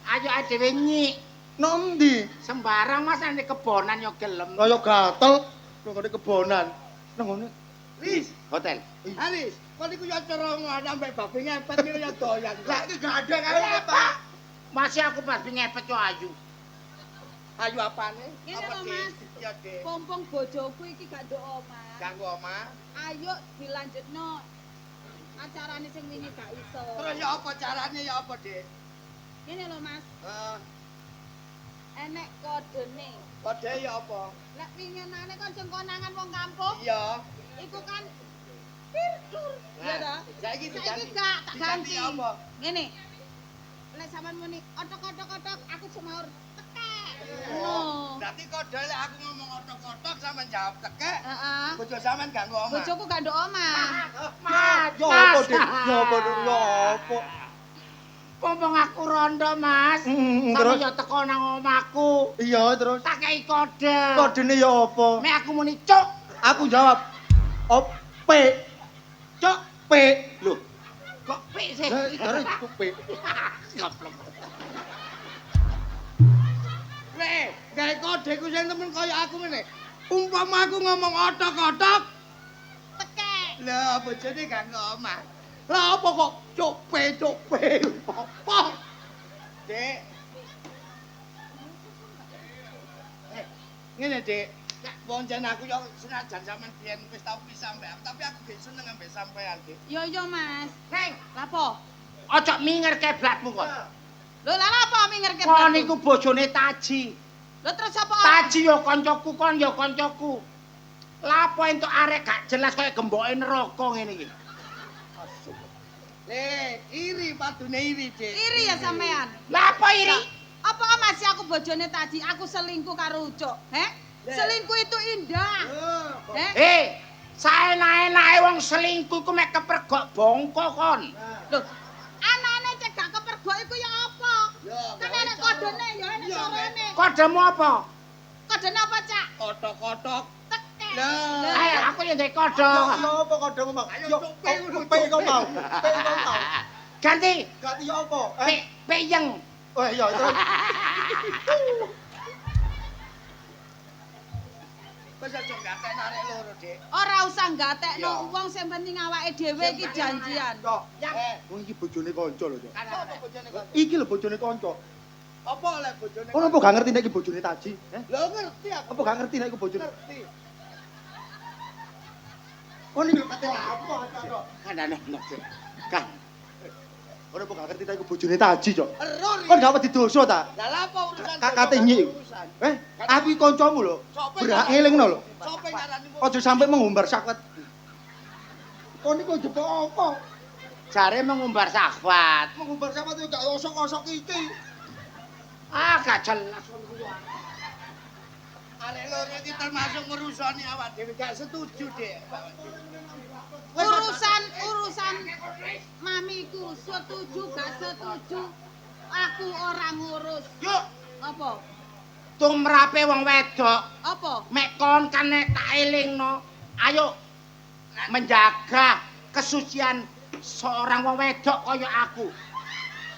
Ayo dhewe nyik. Nang ndi? Sembarang Mas nek kebonan yo gelem. Kaya gatel nang ngene kebonan. Nang ngene Riz, Hotel. Haris, kok niku yo cerong sampe babi ngepet niku yo doyan. Lah iki gak ada kaya apa? Masih aku pas ngepet yo ayu. Ayo apane? Ngene Apa lho, Dek? Mas. Iya Dek. Pompong bojoku iki gak nduk omah. Ganggu omah. Ayo dilanjutno acarane sing wingi gak iso. Terus ya apa caranya ya apa, Dek? Ngene lho Mas, Eh, enek kodene. kode ya apa? Lek winginane kon sing konangan wong kampung, Iya. iku kan pirdur. Iya ta? Saiki Saiki diganti. gak tak Diganti ganti. apa? Ngene. Lek sampean muni otok-otok aku semaur tekek. Oh, No. berarti kode lek aku ngomong otok-otok sampean jawab tekek. Heeh. Bojo sampean ganggu omah. Bojoku gak nduk omah. Mas, Ya apa, Dik? Ya apa, Dik? Ya apa? Pompong aku rondo, Mas. Terus Sampe yo teko nang omahku. iya terus Tak kei kode. kodene ya apa? Mek aku muni cuk, Aku jawab P. cuk. P. Loh, kok pik sih? Terus P. Goblok. Lek, gawe kode ku sing temen kaya aku ngene. Umpama aku ngomong otok-otok, Tekek. lah bojone ganggu omah. Lah apa kok cupe. Apa? Dek. Ngene, Dek. Wong jan aku yo senajan sampean biyen wis tau pisah mbek aku, tapi aku gek seneng ambek sampean, Dek. Yo Mas. Heng, Lapo? ojo minger keblatmu kon. Lho lha lapo mingerke? Kon iku bojone Taji. Lho terus apa? Taji yo kancaku, kon yo kancaku. Lapo entuk arek gak jelas kaya gemboke neraka ngene iki. Le, iri padune iri, Dek. Iri ya sampean. Lah apa iri? Apa masih aku bojone tadi aku selingkuh karo Ucok? Selingkuh itu indah. Hei, saenak-enake wong selingkuh ku mek kepergok bongko kon. Loh, anane cek gak kepergok iku ya apa? Kan enek kodene ya enek carane. Kodemu apa? Kodene apa, Cak? Kotok-kotok. Tekek. Lah. Ayo aku yang ndek kode. Ya apa kodemu, Mang? Ayo, Yo P P kok mau. P kok mau. Ganti, Ganti ya apa? peyeng. Oh iya terus Wis aja gatek arek loro, Dek. Ora usah gatekno Iya. wong sing penting awake dhewe iki janjian. kok. Eh, Wong iki bojone kanca lho, Cok. sapa bojone kok? Iki lho bojone kanca. Apa lek bojone? Ono apa gak ngerti nek iki bojone Taji? Lho ngerti aku. Apa gak ngerti nek iku bojone? Ngerti. Kon iki lho kate apa, Cok? Kandane Kan. Ono apa gak ngerti nek iku bojone Taji, Cok? Error. Kon gak wedi dosa ta? Lah lha apa urusan? Kate nyik. Urusan. Aku iki kancamu lho. Berhak ngelingno lho. Sopo ngarani Aja sampe mengumbar sakwet. Kon iku jebok apa? Jare mengumbar sahabat. Mengumbar sakwet yo gak osok-osok iki. Ah, gak jelas. arek loro iki termasuk ngerusoni awak dhewe gak setuju, Dek. Urusan mamiku setuju gak setuju. Aku ora ngurus. Yuk, Apa? Tumrape wong wedok. Apa? Mek kon kan nek tak elingno. Ayo menjaga kesucian seorang wong wedok kaya aku.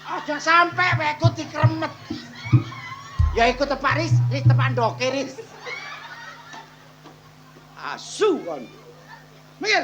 Aja sampe wekku dikremet. Ya iku tepak Ris tepak ndoke Ris. Asu kon. mikir.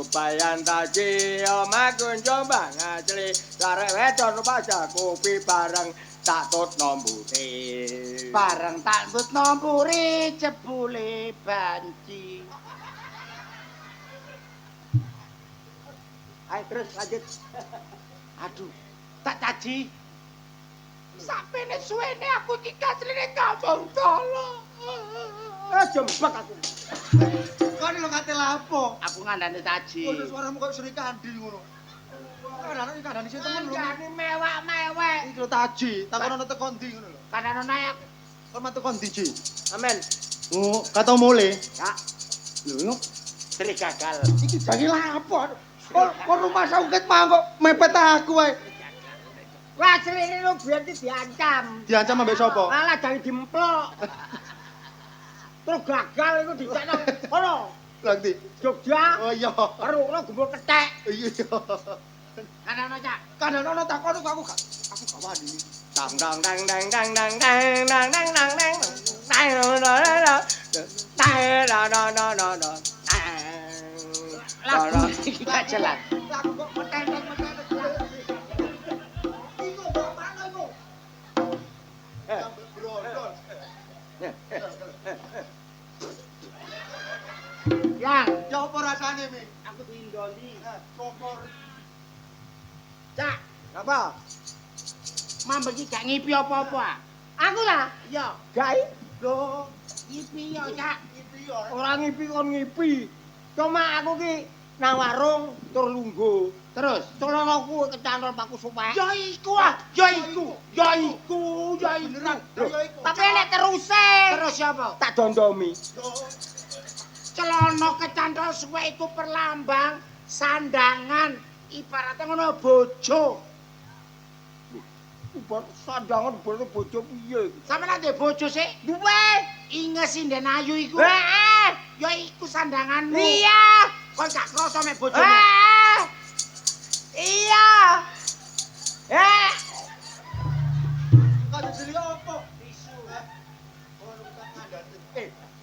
Upayan taji omaku coba ngajli Larek wedon pajak kopi bareng tak tut nomburi Bareng tak tut nomburi jebule banci. Ayo terus lanjut. Aduh, tak caji. Sampene suwene aku iki kasrine kampung tolo. Jembek aku. Kan lho kate lapo? Aku ngandani caji. Kok suaramu kok Sri Kandi ngono. Kadang iki kandhani sing temen lho. Ngandani mewek-mewek. Iki lho taji, takon ana teko ndi ngono lho. Kadang naik. Kon metu kon ndi, Ji? Amen. Oh, kata mule. Ya, Lho, Sri gagal. iki jange lapo? Kok rumah sakit mah kok mepet aku wae. Wah, Srine lu biyen diancam. Diancam ambek sapa? Malah jangan dimplok. Terus gagal iku dicekno kono. Lah ndi? Jogja. Oh iya. Karo gembul kethek. Iya. Kadang Cak. Kadang ono takon aku gak wani. Dang dang dang dang dang dang dang dang dang dang dang. Lagu iki gak jelas. Lagu kok metenet-metenet. Iku mbok mana iku? Sampai brondol. Yang Ya apa rasane, Mi? aku diindoli. Kompor. Cak, Apa? Mambek iki gak ngipi apa-apa. aku lah. Iya, Gai? Lho, ngipi yo, Cak. iki ya. Ora ngipi kon ngipi. Cuma aku ki nang warung tur lungguh. Terus, Celanaku kecantol paku supaya. ya iku ah, ya iku, ya iku, ya iku. Ya iku. Tapi nek teruse. Terus siapa? Tak dondomi. Celana kecantol suwe iku perlambang sandangan ibaratnya ngono bojo. Ubar sandangan bojo piye? Sampeyan ndek bojo sik? Duwe. Inges sinden ayu iku. Heeh. Ya iku sandanganmu. Iya. Kon gak krasa mek bojomu. Iya. Kan jadi apa?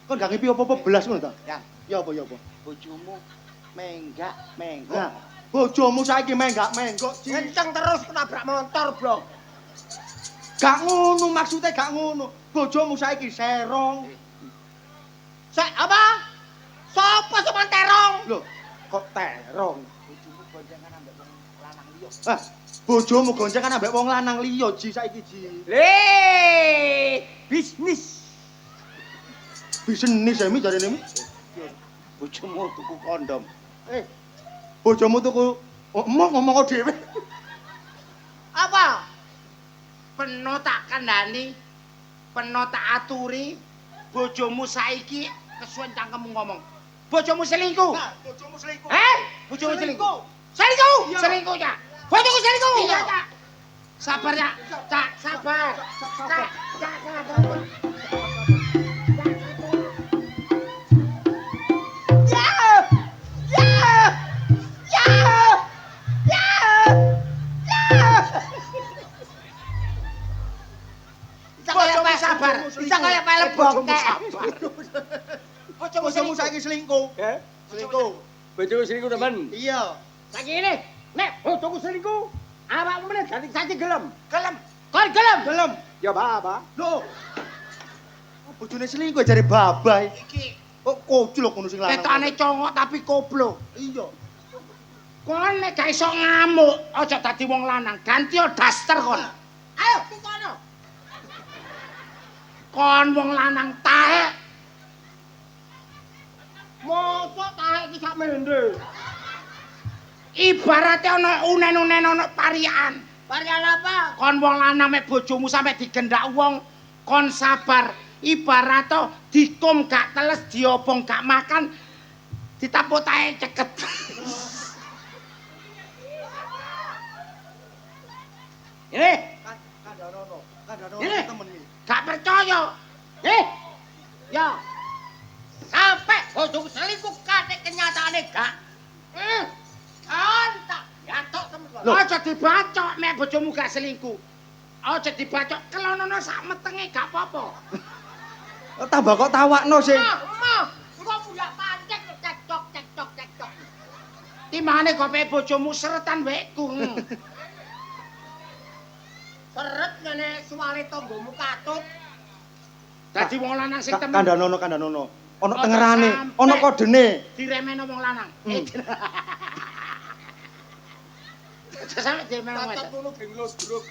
Kon gak ngipi apa-apa belas ngono ta? Ya. Ya apa ya apa? Bojomu menggak. Nah, bojomu saiki menggak-menggok, Ji. Kenceng terus ketabrak motor, Bro. Gak ngono maksudnya gak ngono. Bojomu saiki serong. Sek apa? Sopo sing terong? Loh, kok terong? Bojomu goncengan ambek wong lanang liya. Ah, bojomu goncengan ambek wong lanang liya, Ji, saiki, Ji. Bisnis. Bisnis ya, Mi, jarene, Mi. Bojomu tuku kondom. Bojomu tuku ngomong dhewe. Apa? Peno tak kandhani, peno tak aturi, bojomu saiki kesuwen cangkemmu ngomong. Bojomu selingkuh. Nah, bojomu selingkuh. Bojomu selingkuh. Selingkuh. Iya. Selingkuh ya. Bojomu selingkuh. Iya. Cak. Sabar ya. Cak, sabar. Sabar. Cak, sabar. Bojomu sabar. Bisa kaya pelek bokek. Bojomu saiki selingkuh. Selingkuh. Bojoku selingkuh temen. Iya. Saiki ini, nek bojoku selingkuh, awakmu meneh ganti saja gelem. Gelem. Kon gelem. Gelem. Ya apa? Loh. Bojone selingkuh jare babai. Iki Kok kocul ngono sing lanang. ketane congok tapi goblok. Iya. Kon nek gak iso ngamuk, aja dadi wong lanang. Ganti daster kon. Ayo, tukono. Kon wong lanang taek. Mosok tahe iki sak mende. Ibarate ana unen-unen ana parian. Varian apa? Kon wong lanang mek bojomu sampe digendak wong, kon sabar. Ibarate dikum gak teles, diobong gak makan, ditapuk tae ceket. Ini Kandhanono Ini. temen iki. gak percaya. Ya. Sampai bojoku selingkuh kate kenyataane gak. Antak, yatok temen kok. Aja dibacok mek bojomu gak selingkuh. Aja dibacok kelonono sak metenge gak apa-apa. Tambah kok tawakno sih. Mah, engko budak pancek cekcok. Timbangane gopek bojomu seretan wekku. Seret ngene suwale tanggomu katut. Dadi wong lanang sing temen. Kandhanono. Ana tengerane, ana kodene. Diremeno wong lanang. Sampe diremeno wong wedok. Ngono genglos gruk.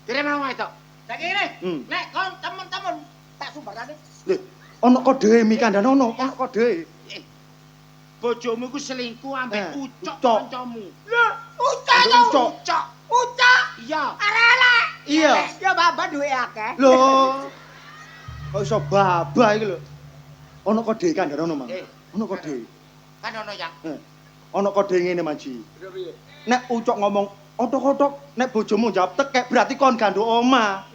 Diremeno wong wedok. Saiki ngene, nek kon temen-temen tak sumbarane. Lho, ana kodhe mi Kandhanono, ana kodhe. Bojomu iku selingkuh ambek Ucok Ucok. kancamu. Lho, ucok Ambek to. Ucok. Ucok. Ucok. Iya. Arek-arek. Iya. Ya bapak duwe akeh. Lho. Kok iso babah iki lho. Ana kodhe Kandhanono, Mang. Ana kodhe. Kan ono ya. Ana kodhe ngene, Manji. Nek Ucok ngomong otok-otok, nek bojomu jawab tekek berarti kon gandho omah.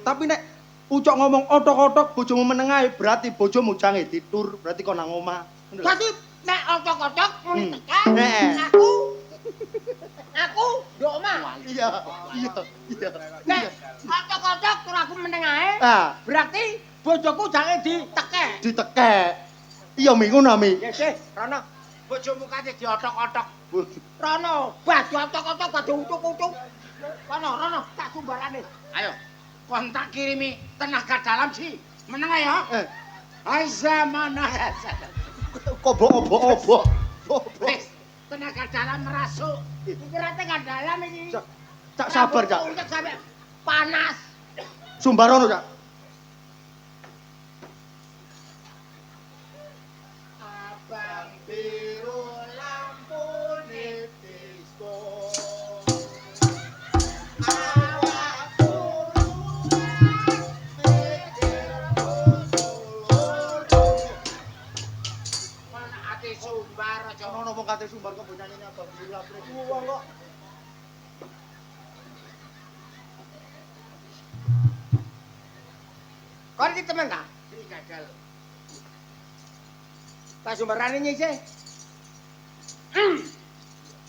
Tapi nek Ucok ngomong otok-otok bojomu menengae berarti bojomu jange ditur, berarti kon nang omah. Dadi nek ocok-ocok muni tekan. Heeh. Aku ndok omah. Iya. Nek ocok-ocok tur aku meneng ae. Ah, Berarti bojoku jange ditekek. ditekek. Iya, Mi, ngono, Mi. Ya sih, Rono. Bojomu kate diotok-otok. Rono, baju ocok-ocok baju ucuk-ucuk. Rono, tak sumbarane. Ayo, kon tak kirimi tenaga dalam sih. Meneng ae ya. Hai zaman. Obok. Wis, tenaga dalam merasuk. Iki tekan dalam iki. Cak sabar, Cak. Ucuk sampe panas. Sumbarono, Cak. Abang biru lampune disco. Awak mana ati sumbar aja Ono wong kate sumbar kok bonyane apa biru lapre. Wong kok. Kon iki temen ta? iki gagal. Tak sumbarane nyise.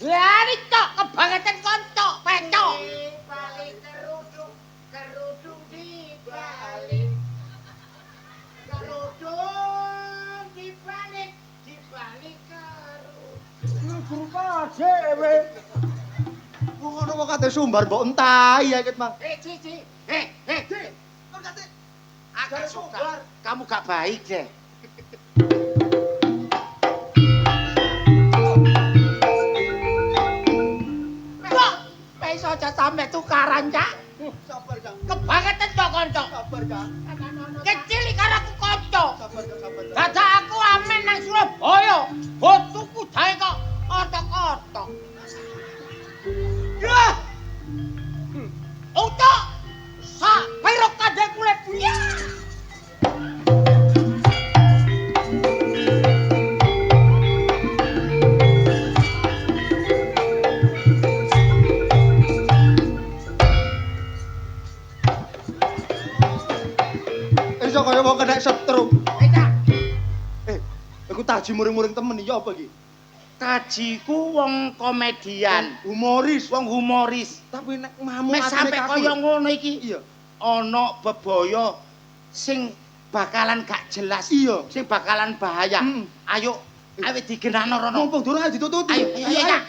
Lah iki tok kebangetan konco, pecok. Balik kerudung dibalik. Kerudung dibalik kerudung. Guru dhewe. Wong ono wong kate sumbar mbok entahi ya ket, Mang. Cici. Kon kate agak suka. Kamu gak baik deh. Kok iso aja sampe tukaran, Cak? Sabar, Cak. Kebangetan kok konco. Sabar, Cak. Kecil karo aku konco. Sabar. Dadak aku amen nang Surabaya. Botuku jae kok otok-otok. Yah. Ucok. Sak piruk kadek kulit. Yah. Iso kaya wong kena stroke. Cak. Aku taji muring-muring temen iya apa iki? Tajiku wong komedian, Humoris. wong humoris. Tapi nek mamu Mek sampe kaya ngono iki Iya. ana bebaya sing bakalan gak jelas, Iya. sing bakalan bahaya. Ayo awet digenano Rono. Mumpung durung aja ditututi. Ayo, Cak.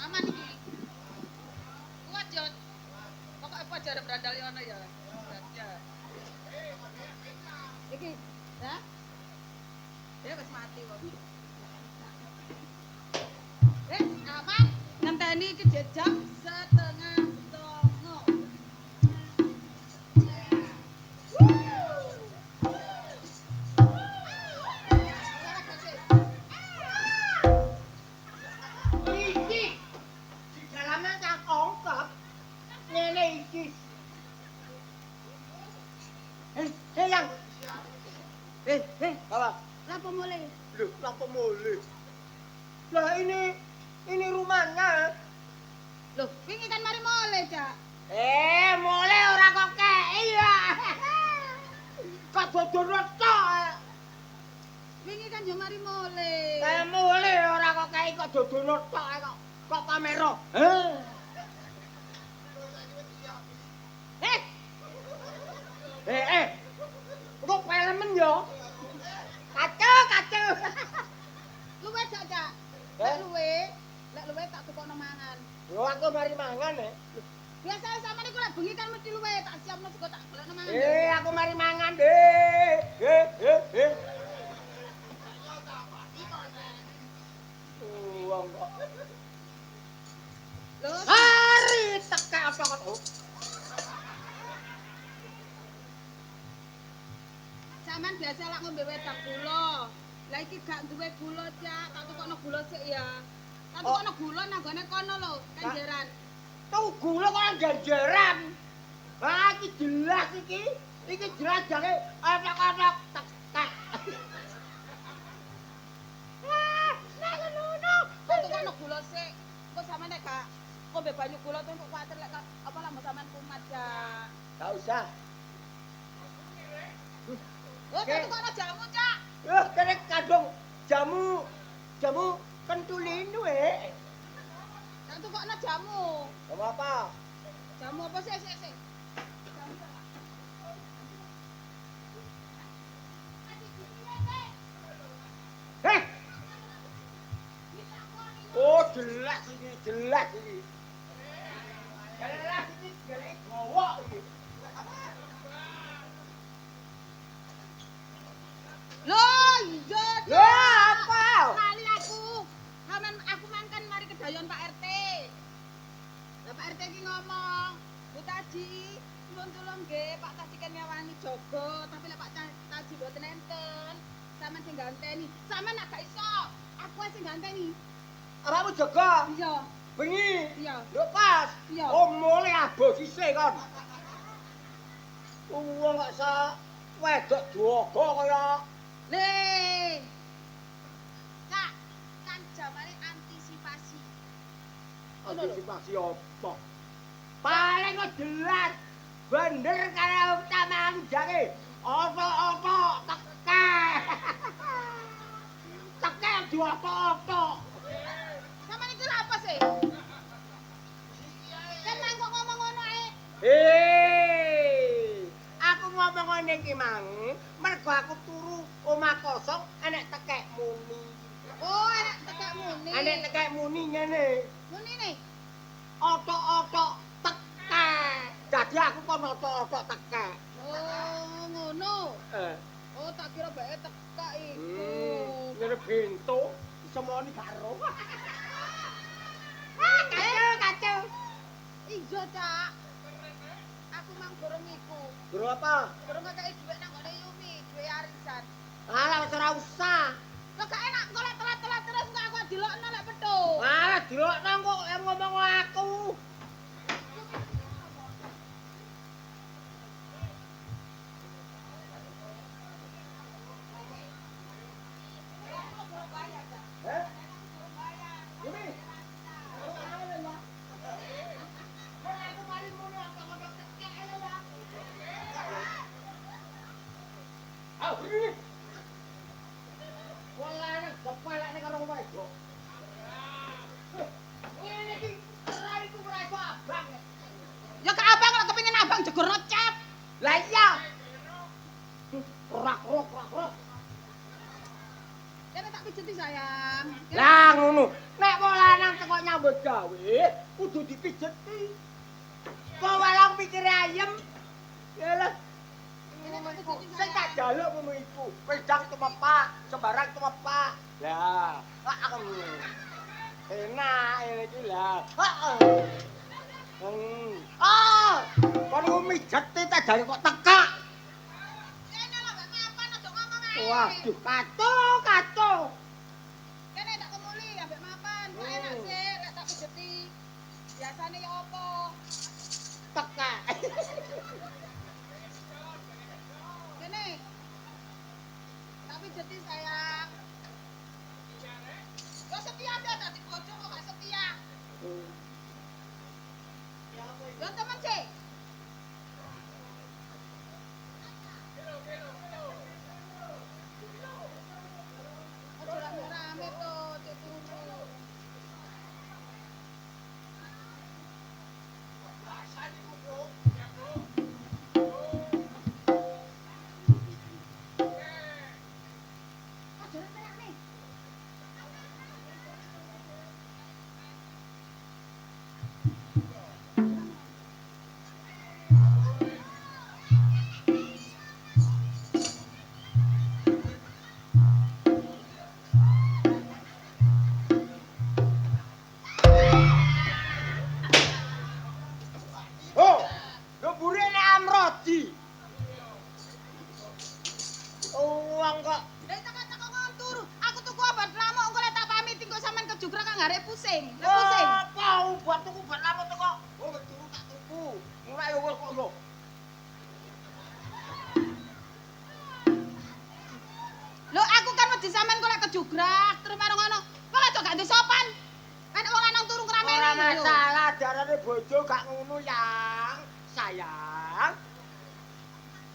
Aman iki. Kuat yo. Pokoke pajar brandal ono ya. Ya. Iki, ya. Ya wis mati kok. Aman. Ngenteni iki jejak setengah songo. Iki di dalamnya tak ongkap ngene iki. Yang. Apa? Lapo mulai? Loh, lampu mulai. Lah ini rumahnya. Loh, wingi kan mari mulai, Cak. Mulai ora kok iya. Kok dodono tok. Wingi kan yo mari mulai. Mulai ora kok kok dodono tok kok pamero. Kok pelemen yo. Kacau. Luwe, Cak. Eh? Lek luwe tak tukokno mangan. Yo aku mari mangan Biasa sama niku lek bengi kan mesti luwe tak siapno sego tak golekno mangan. Aku mari mangan Wong kok. Lho, Hari teka apa kok. sampean biasa lak ngombe wedang gula. Lah iki gak duwe gula, Cak. Tak tukokno gula sik ya. Tak tukokno gula nang gone kono lho, kanjeran. Tuh gula kok ganjaran. Iki jelas iki. Iki jelas jane otak-otak tekek. Tak tukokno gula sik. Engko sampean nek gak ngombe banyu gula tuh kok kuwatir lek apa lambung sampean kumat, Cak. Gak usah. Oh, tak tukokno jamu, Cak. Kene kadung jamu pentulin wae. Tak tukokno jamu. Apa? Jamu apa sih? Oh, jelas iki. Jelas iki jelek gowok iki. Loh, iya, Cak. Loh, apa? Kali aku mangkan mari kedayon Pak RT. Lah Pak RT iki ngomong, Bu Taji, nuwun tulung nggih, Pak Taji kan nyawani jaga, tapi lek Pak Taji mboten enten, sampean sing ganteni. Sampean nek gak iso, aku sing ganteni. Awakmu jaga. Iya, Bengi. iya. Lho pas. Iya. Oh, mulai aboh sisih kon. Wong kok wedok duaga kaya Le. Kak, kan jamane antisipasi. antisipasi apa? Paling kok jelas bener karo utama jange. Opo-opo teke. Teke diopo-opo. Sampeyan iki lha apa sih? Kenang kok ngomong ngono ae? Aku ngomong ngene iki mang, mergo aku turu omah kosong enek tekek muni. Oh, enak tekek muni. Enek tekek muni ngene. Muni nih. Otok-otok tekek. Dadi aku kon otok-otok tekek. Oh, ngono. Oh, tak kira bae tekek iku. Ngene bento semoni karo. Kacau. Iya, Cak. Aku mang gorong iku. Guru apa? Gorong kakek dhuwit nang gone Yumi, duwe arisan. Alah wis ora usah. Kok gak enak kok lek telat-telat terus kok aku dilokno lek petu. Alah dilokno kok ngomong aku. Ya gak abang kok kepengin abang jegurno cep. Lah iya. Rak. Dene tak pijeti sayang. Lah ngono. Nek wong lanang teko nyambut gawe kudu dipijeti. Kok walang pikir ayem. Ya lah. Sing tak jaluk ngono iku. Wedang tumepak, sembarang tumepak. Lah, aku enak ini iki lah. Heeh. Kon mijete tak jare kok tekak. Kene lho mbek mapan aja ngomong ae. Waduh, kacau. Kene tak kemuli ambek mapan. Kok enak sih lek tak pijeti. Biasane ya apa? Tekak. Kene. Tak pijeti sayang. Yo setia deh tadi bojo kok gak setia. Yo temen sih. Aja rame-rame tuh, cek turu. Aja rame-rame. Oh, lembure nek amrodi. Uang kok Dari tengah-tengah ngontur, aku tuku obat lamuk engko lek tak pamit engko sampean kejugrak kang arek pusing. Lek pusing. apa buat tuku buat lamut kok. Oh, turu tak tuku. Mulai ya wis kok lho. Lho aku kan wedi sampean kok lek kejugrak terus marang ngono. Kok aja gak ndek sopan. Kan wong lanang turu keramene. Ora masalah, jarane bojo gak ngono, Yang. Sayang.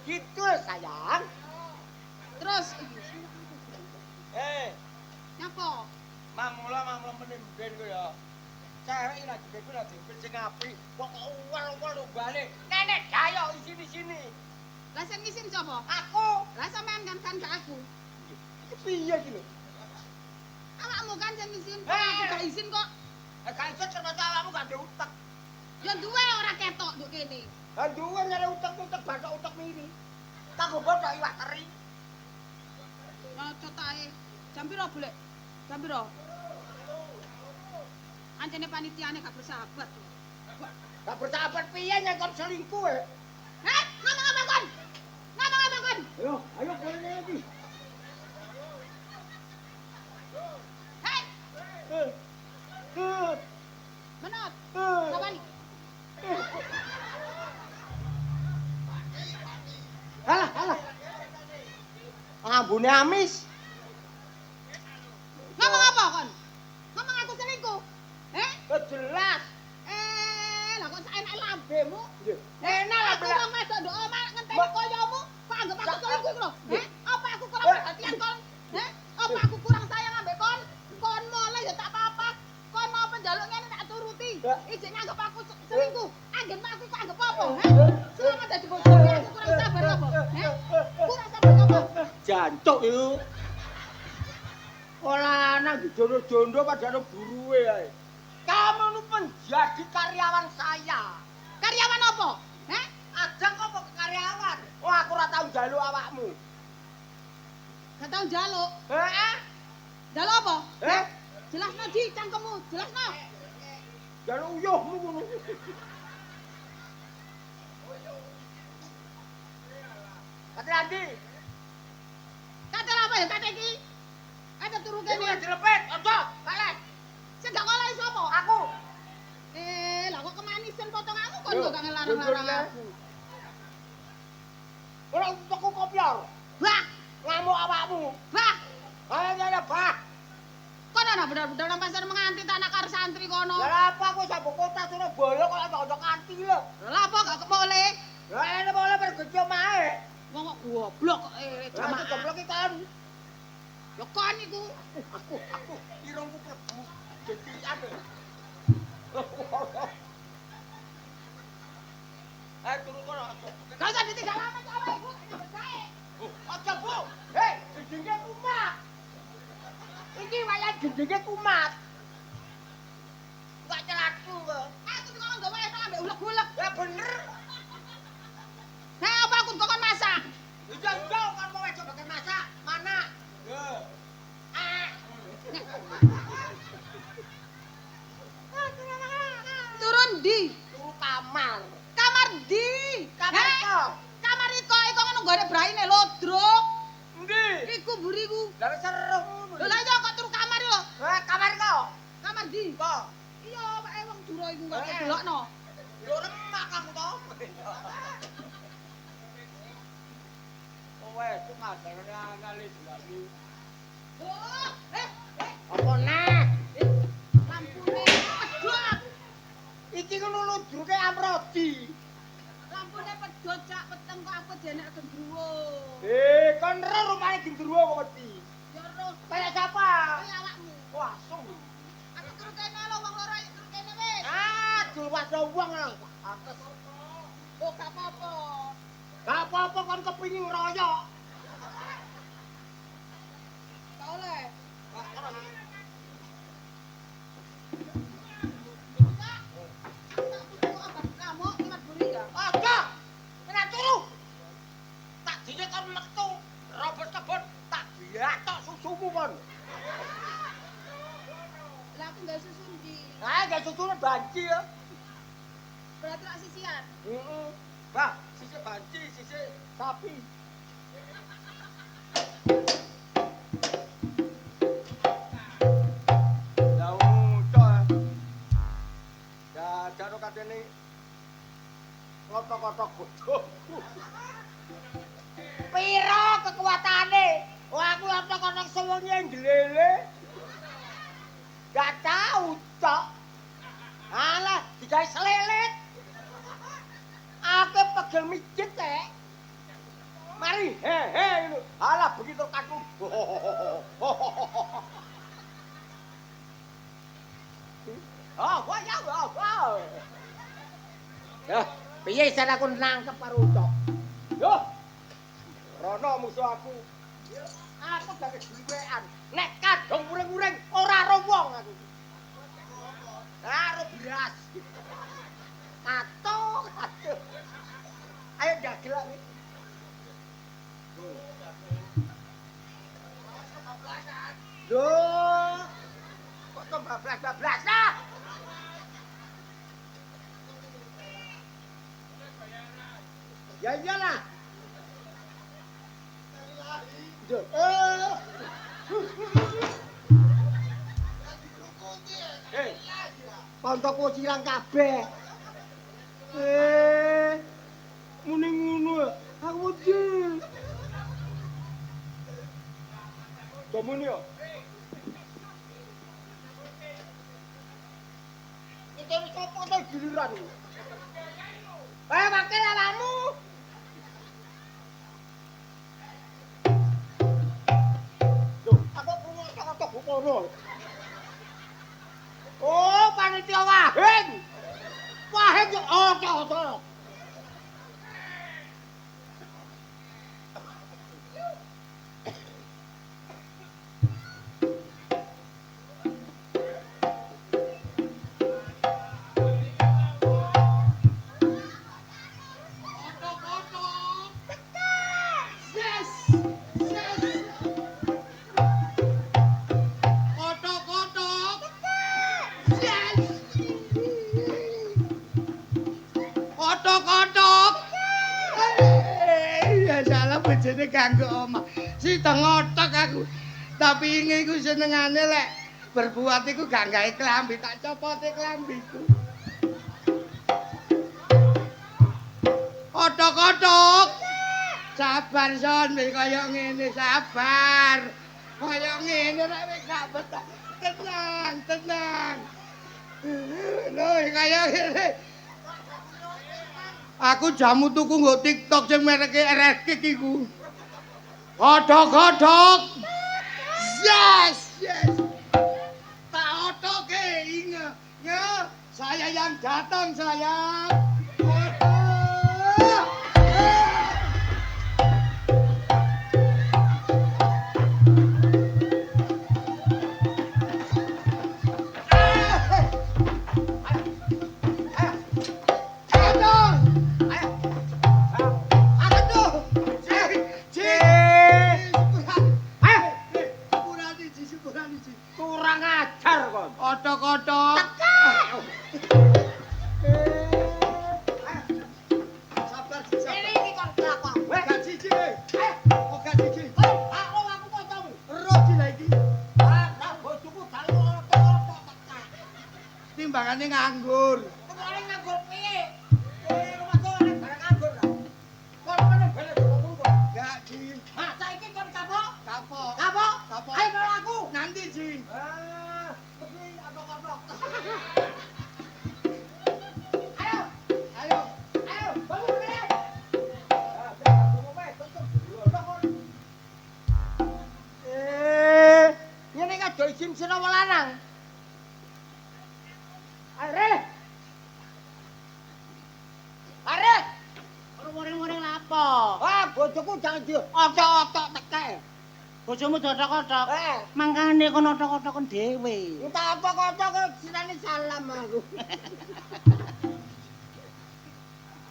Gitu, sayang. Terus Nyapa? Mamula meneh ben ku ya. Cewek iki lagi beku lagi sing apik. Kok uwal-uwal rumbane. Nenek gayo isini-sini. lah sing ngisin sapa? Aku. Lah sampean kan gak aku. Iki piye iki lho? Awakmu kan sing ngisin, kok Eh. aku gak izin kok. Gak iso ternyata awakmu gak ada utek. Ya duwe ora ketok nduk kene. Lah duwe nyare utek-utek batok utek miri. Tak gobo tok iwak teri. Ya cotae. Jam piro, Bolek? Jam piro? Anjene panitiane gak bersahabat. Gak bersahabat piye nyekon selingkuh e? Heh, ngomong apa kon? Ngomong apa kon? Ayo boleh lagi. Hei, Eh. menot. Eh. Sawani. Alah. Ambune amis. Ngomong apa kon? Ngomong aku selingkuh. Heh? Jelas. Lah kok saenake lambemu? Enak lah Aku belak. wong wedok nduk omah ngenteni Mbak. koyomu, kok anggap aku Mbak. selingkuh iku lho? Heh? Apa aku kurang Eh. perhatian kon? Heh? Apa aku kurang sayang ambek kon? Kon mulai ya tak apa-apa. Kon mau penjaluk ngene tak turuti. Ya. Ijek nganggep aku selingkuh. Anggen aku kok anggap apa? Heh? Selama dadi bojomu aku kurang sabar apa? Heh? Kurang sabar apa? Jancuk yo. Ora anak dijono-jono padahal buruwe ae. Kamu nu menjadi karyawan saya. Karyawan apa? Heh? Ajang kok ke karyawan. Oh aku ora tau njaluk awakmu. Gak tau njaluk. Heeh. Njaluk apa? Eh? Jelasno di cangkemmu, jelasno. Njaluk uyuhmu ngono. Kate andi. Kate apa ya kate iki? Kate turu Kene kene. dilepet, aja, balik. Sing gak ngolahi sapa? Aku. Lah kok kemanisan potonganmu kon Yo, kok gak ngelarang-larang jujur, aku. Ora tuku kopior. Bah, Ngamuk awakmu. bah. Ayo nyana bah. Kono ana bener-bener nang pasar menganti tanah karo santri kono. Lah apa aku sampe kota Surabaya kok ndok kanti lho. Lah apa gak boleh? Lah ini boleh bergejo mae. Wong kok goblok kok Lah jamaah. goblok iki kan. Ya kon iku. Aku irungku klebu. Jentian. Ayo turu kono. Gak usah ditinggal lama cawe iku nyambut gawe. Aja Bu. Hei, gendenge kumat. Iki wayah gendenge kumat. Enggak celatu kok. Aku tuh ngomong gawe tak ambek ulek-ulek. Ya bener. Nah, apa aku kok kon masak? kamar. Kamar ndi? Kamar Heh? iko. Kamar iko ngono nggone braine lodro. Ndi? Iku buriku. Lah wis seru ngono. Lho lah iya kok turu kamar lho. Kamar iko. Kamar ndi? Kok. Iya, wae wong Dura iku kok delokno. Yo remak kamu to. Oh, wes kadang analis lagi. Oh, Apa neh? lampune pedhot. Iki ngono ludruke amrodi. Lampune pedhot cak peteng kok aku jenek gendruwo. Kon ro rupane gendruwo kok wedi. Ya roh, Kayak siapa? kaya awakmu. Wah, sung. Aku turu kene lho wong loro ayo turu kene wis. Dulwas wong lho. Antes. Oh, gak apa-apa. Gak apa-apa kon kepingin ngeroyok. Gak oleh. Kamu tempat buri ya? Aja. Kena turu. Tak dine kon metu. Robot kebon tak biatok susumu kon. Lah aku gak susu ndi. Gak susune banci ya. Berarti lak sisian. Heeh. Bah, sisik banci, sisik sapi. Lah udah. Ya, jaro katene ngotok-ngotok bodoh. Piro kekuatane? Wah, aku ngotok-ngotok sewengi nglele. Gak tahu, Cok. Alah, digawe selelit. Aku pegel mijit teh. Mari, he ngono. Alah begitu kaku. Wah ya, wah. Ya, piye sen aku nangkep karo Ucok. Yo. Rono musuh aku. Aku gak kedhewean. Nek kadung uring-uring ora ro wong aku. Karo beras. Kato. Ayo jagel iki. Loh. Kok bablas-bablas ah? Ya iyalah. Koncoku silang kabeh. Muni ngono. Aku wedi. Domune yo. Iki wis opo to giliran. Wakil awakmu. Loh, aku krungu bukono. Oh, panitia Wahin. Wahin yo ojo. Bojone kanggo omah. Sida ngotok aku. Tapi inge iku senengane lek berbuat iku gak gawe klambi, tak copote klambiku. Otok-otok. Sabar son, kaya ngene sabar. Kaya ngene nek wis gak betah. Tenang. Lho, kaya ngene. Aku jamu tuku nggo TikTok sing mereke RSK iku. Godhog-godhog. Yes. Tak otoke inge. Ya, saya yang datang sayang. Kurang ajar kon. Otok-otok. rumahane nganggur. Kemarin nganggur piye? Rumah kok ana barang nganggur ta? Kon meneh balik ngomong kok. Gak Ji. Ha, saiki kon kapok? Kapok. Kapok? Kapok. Ayo nolong aku. Nanti Ji. Mesti kapok-kapok. Ayo. Ayo, bangun meneh. Ngene ka do izin sira apa lanang? Are. Are. Ora muring-muring lapo? Wah, bojoku jangan di otok-otok teke. Bojomu dotok-otok. Eh, Mangkane kono otok-otoken dhewe. entah otok-otok kok sinane salam aku.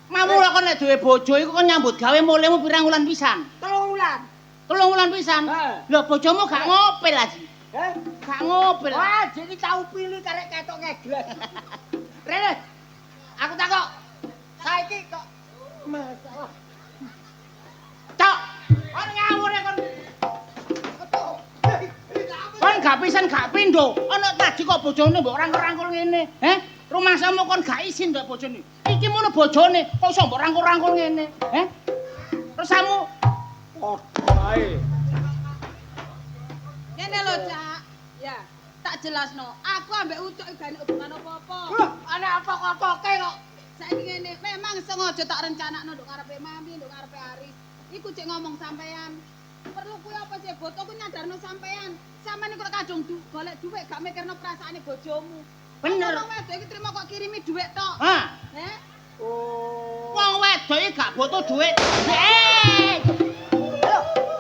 Mamula kon nek duwe bojo iku kon nyambut gawe mulemu pirang wulan pisan? 3 wulan. 3 wulan pisan. Lho bojomu gak ngopel aji. Eh, Gak ngopel. wah, jadi tahu pilih karek ketok ngeglas. Rene, aku takok. Saiki kok masalah. Cok. Kon ngawur kon. Kon gak pisan gak pindho. Ana tadi kok bojone mbok rangkul-rangkul ngene. Rumahmu kon gak izin mbek bojone. Iki mono bojone kok iso mbok rangkul-rangkul ngene. Terus kamu Padha ae. Ngene lho, Cak. Ya, tak jelasno. Aku ambek Ucok gak ana hubungan apa-apa. Ana apa kotoke kok? Saiki ngene, memang sengaja tak rencanakno nduk ngarepe Mami, nduk ngarepe Aris. Iku cek ngomong sampean. Perlu kuwi apa sih boto ku nyadarno sampean. Sampeyan iku kadung golek dhuwit gak mikirno perasaane bojomu. Bener. Wong wedok iki trimo kok kirimi dhuwit tok. ha, Heh? Oh. wong wedok iki gak butuh duit.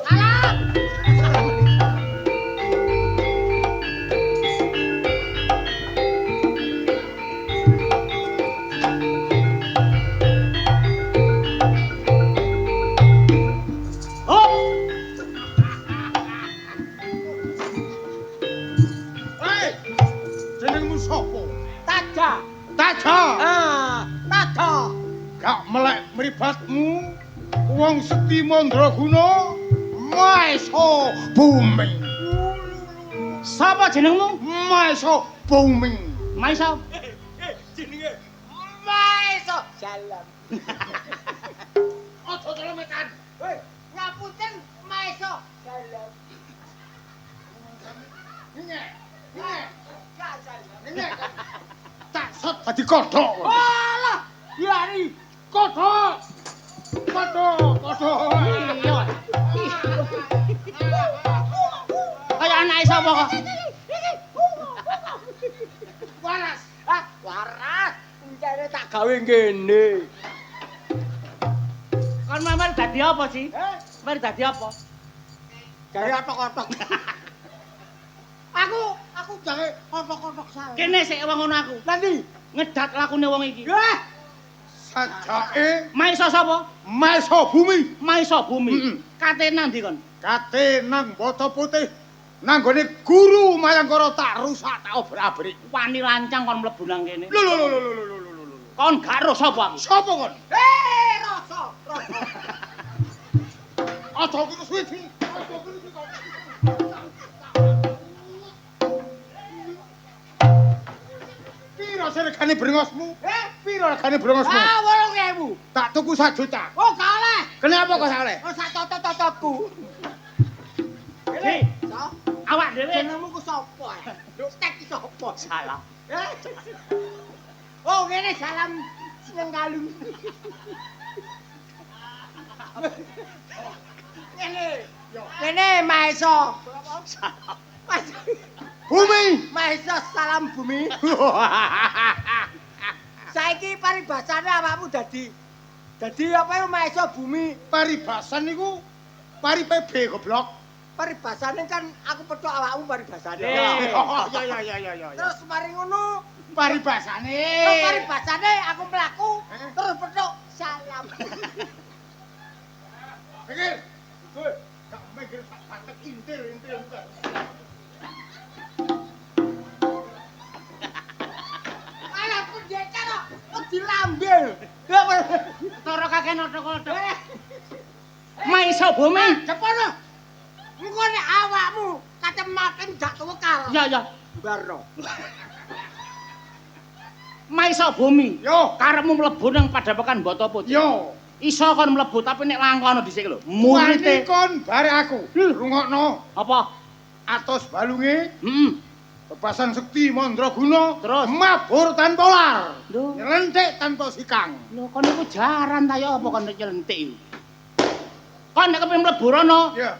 Salam. Hei. Jenengmu sapa? Taja. Taja. Taja. Gak melek mribatmu. Wong Sekti Mandraguna Maesa Bumi. Sapa jenengmu? Maesa Bumi. Maisa. Jenenge Maeso. Salam. Aja celemetan. Hei, ngapunten Maeso. Salam. Nyek. Gak salam. Nyek. Tak set dadi kodhok. Alah, yari Kodhok. Kodhok. Iya. Kaya anake sapa kok? Waras. Ah, waras. Encene tak gawe ngene. Kon mamar dadi apa sih? Eh, Mari dadi apa? gawe otok-otok. Aku gawe otok-otok salah. Kene sik wong ngono aku. Nanti. Ngedat lakune wong iki. Wah, Sajake Maisa sapa? Maesa Bumi. Maisa Bumi. Mm-mm. Kate nang ndi kon? Kate nang Bata Putih. Nanggone guru Mayangkara tak rusak tak obrak-abrik. Wani lancang kon mlebu nang kene. Lho. Kon gak ero sapa aku? Sapa kon? rasa. Aja kira suwi. Piro regane brengosmu? Piro regane brengosmu? Ah, 8.000. Tak tuku 1 juta. Oh, gak oleh. Kenapa kok sak oleh? Oh, sak toto-tototku. Ji, So, awak dhewe jenengmu ku sapa? Stek ki sapa? salah. Oh, ngene salam seneng kalung. Ngene Maeso. Bumi. Maeso salam bumi. Saiki paribasane awakmu dadi apa ya Maeso bumi. Paribasan niku paripe goblok. Paribasane kan aku petuk awakmu paribasane. Ya. Terus mari ngono, Paribasane. terus paribasane aku mlaku, terus petuk salam. Pikir. Gak mikir sak batek intil. Alah pendekar kok dilambil. Tara kakek otok-otok. Maisa Bumi. Cepono. Engko nek awakmu kacemaken gak kewekal. Ya. Barno. Maisa bumi. Yo, Karepmu mlebu nang Padepokan Bata Putih. yo. Iso kon mlebu tapi nek langkono dhisik lho. Wani Murite kon bare aku. Rungokno. apa? Atos balunge Heeh. bebasan sekti mandraguna Terus? mabur tanpa lar. Lho. Nyelentik tanpa sikang. Lho kon iku jaran ta ya apa kon nyelentik iku? Kon nek kepengin mlebu rono, Ya.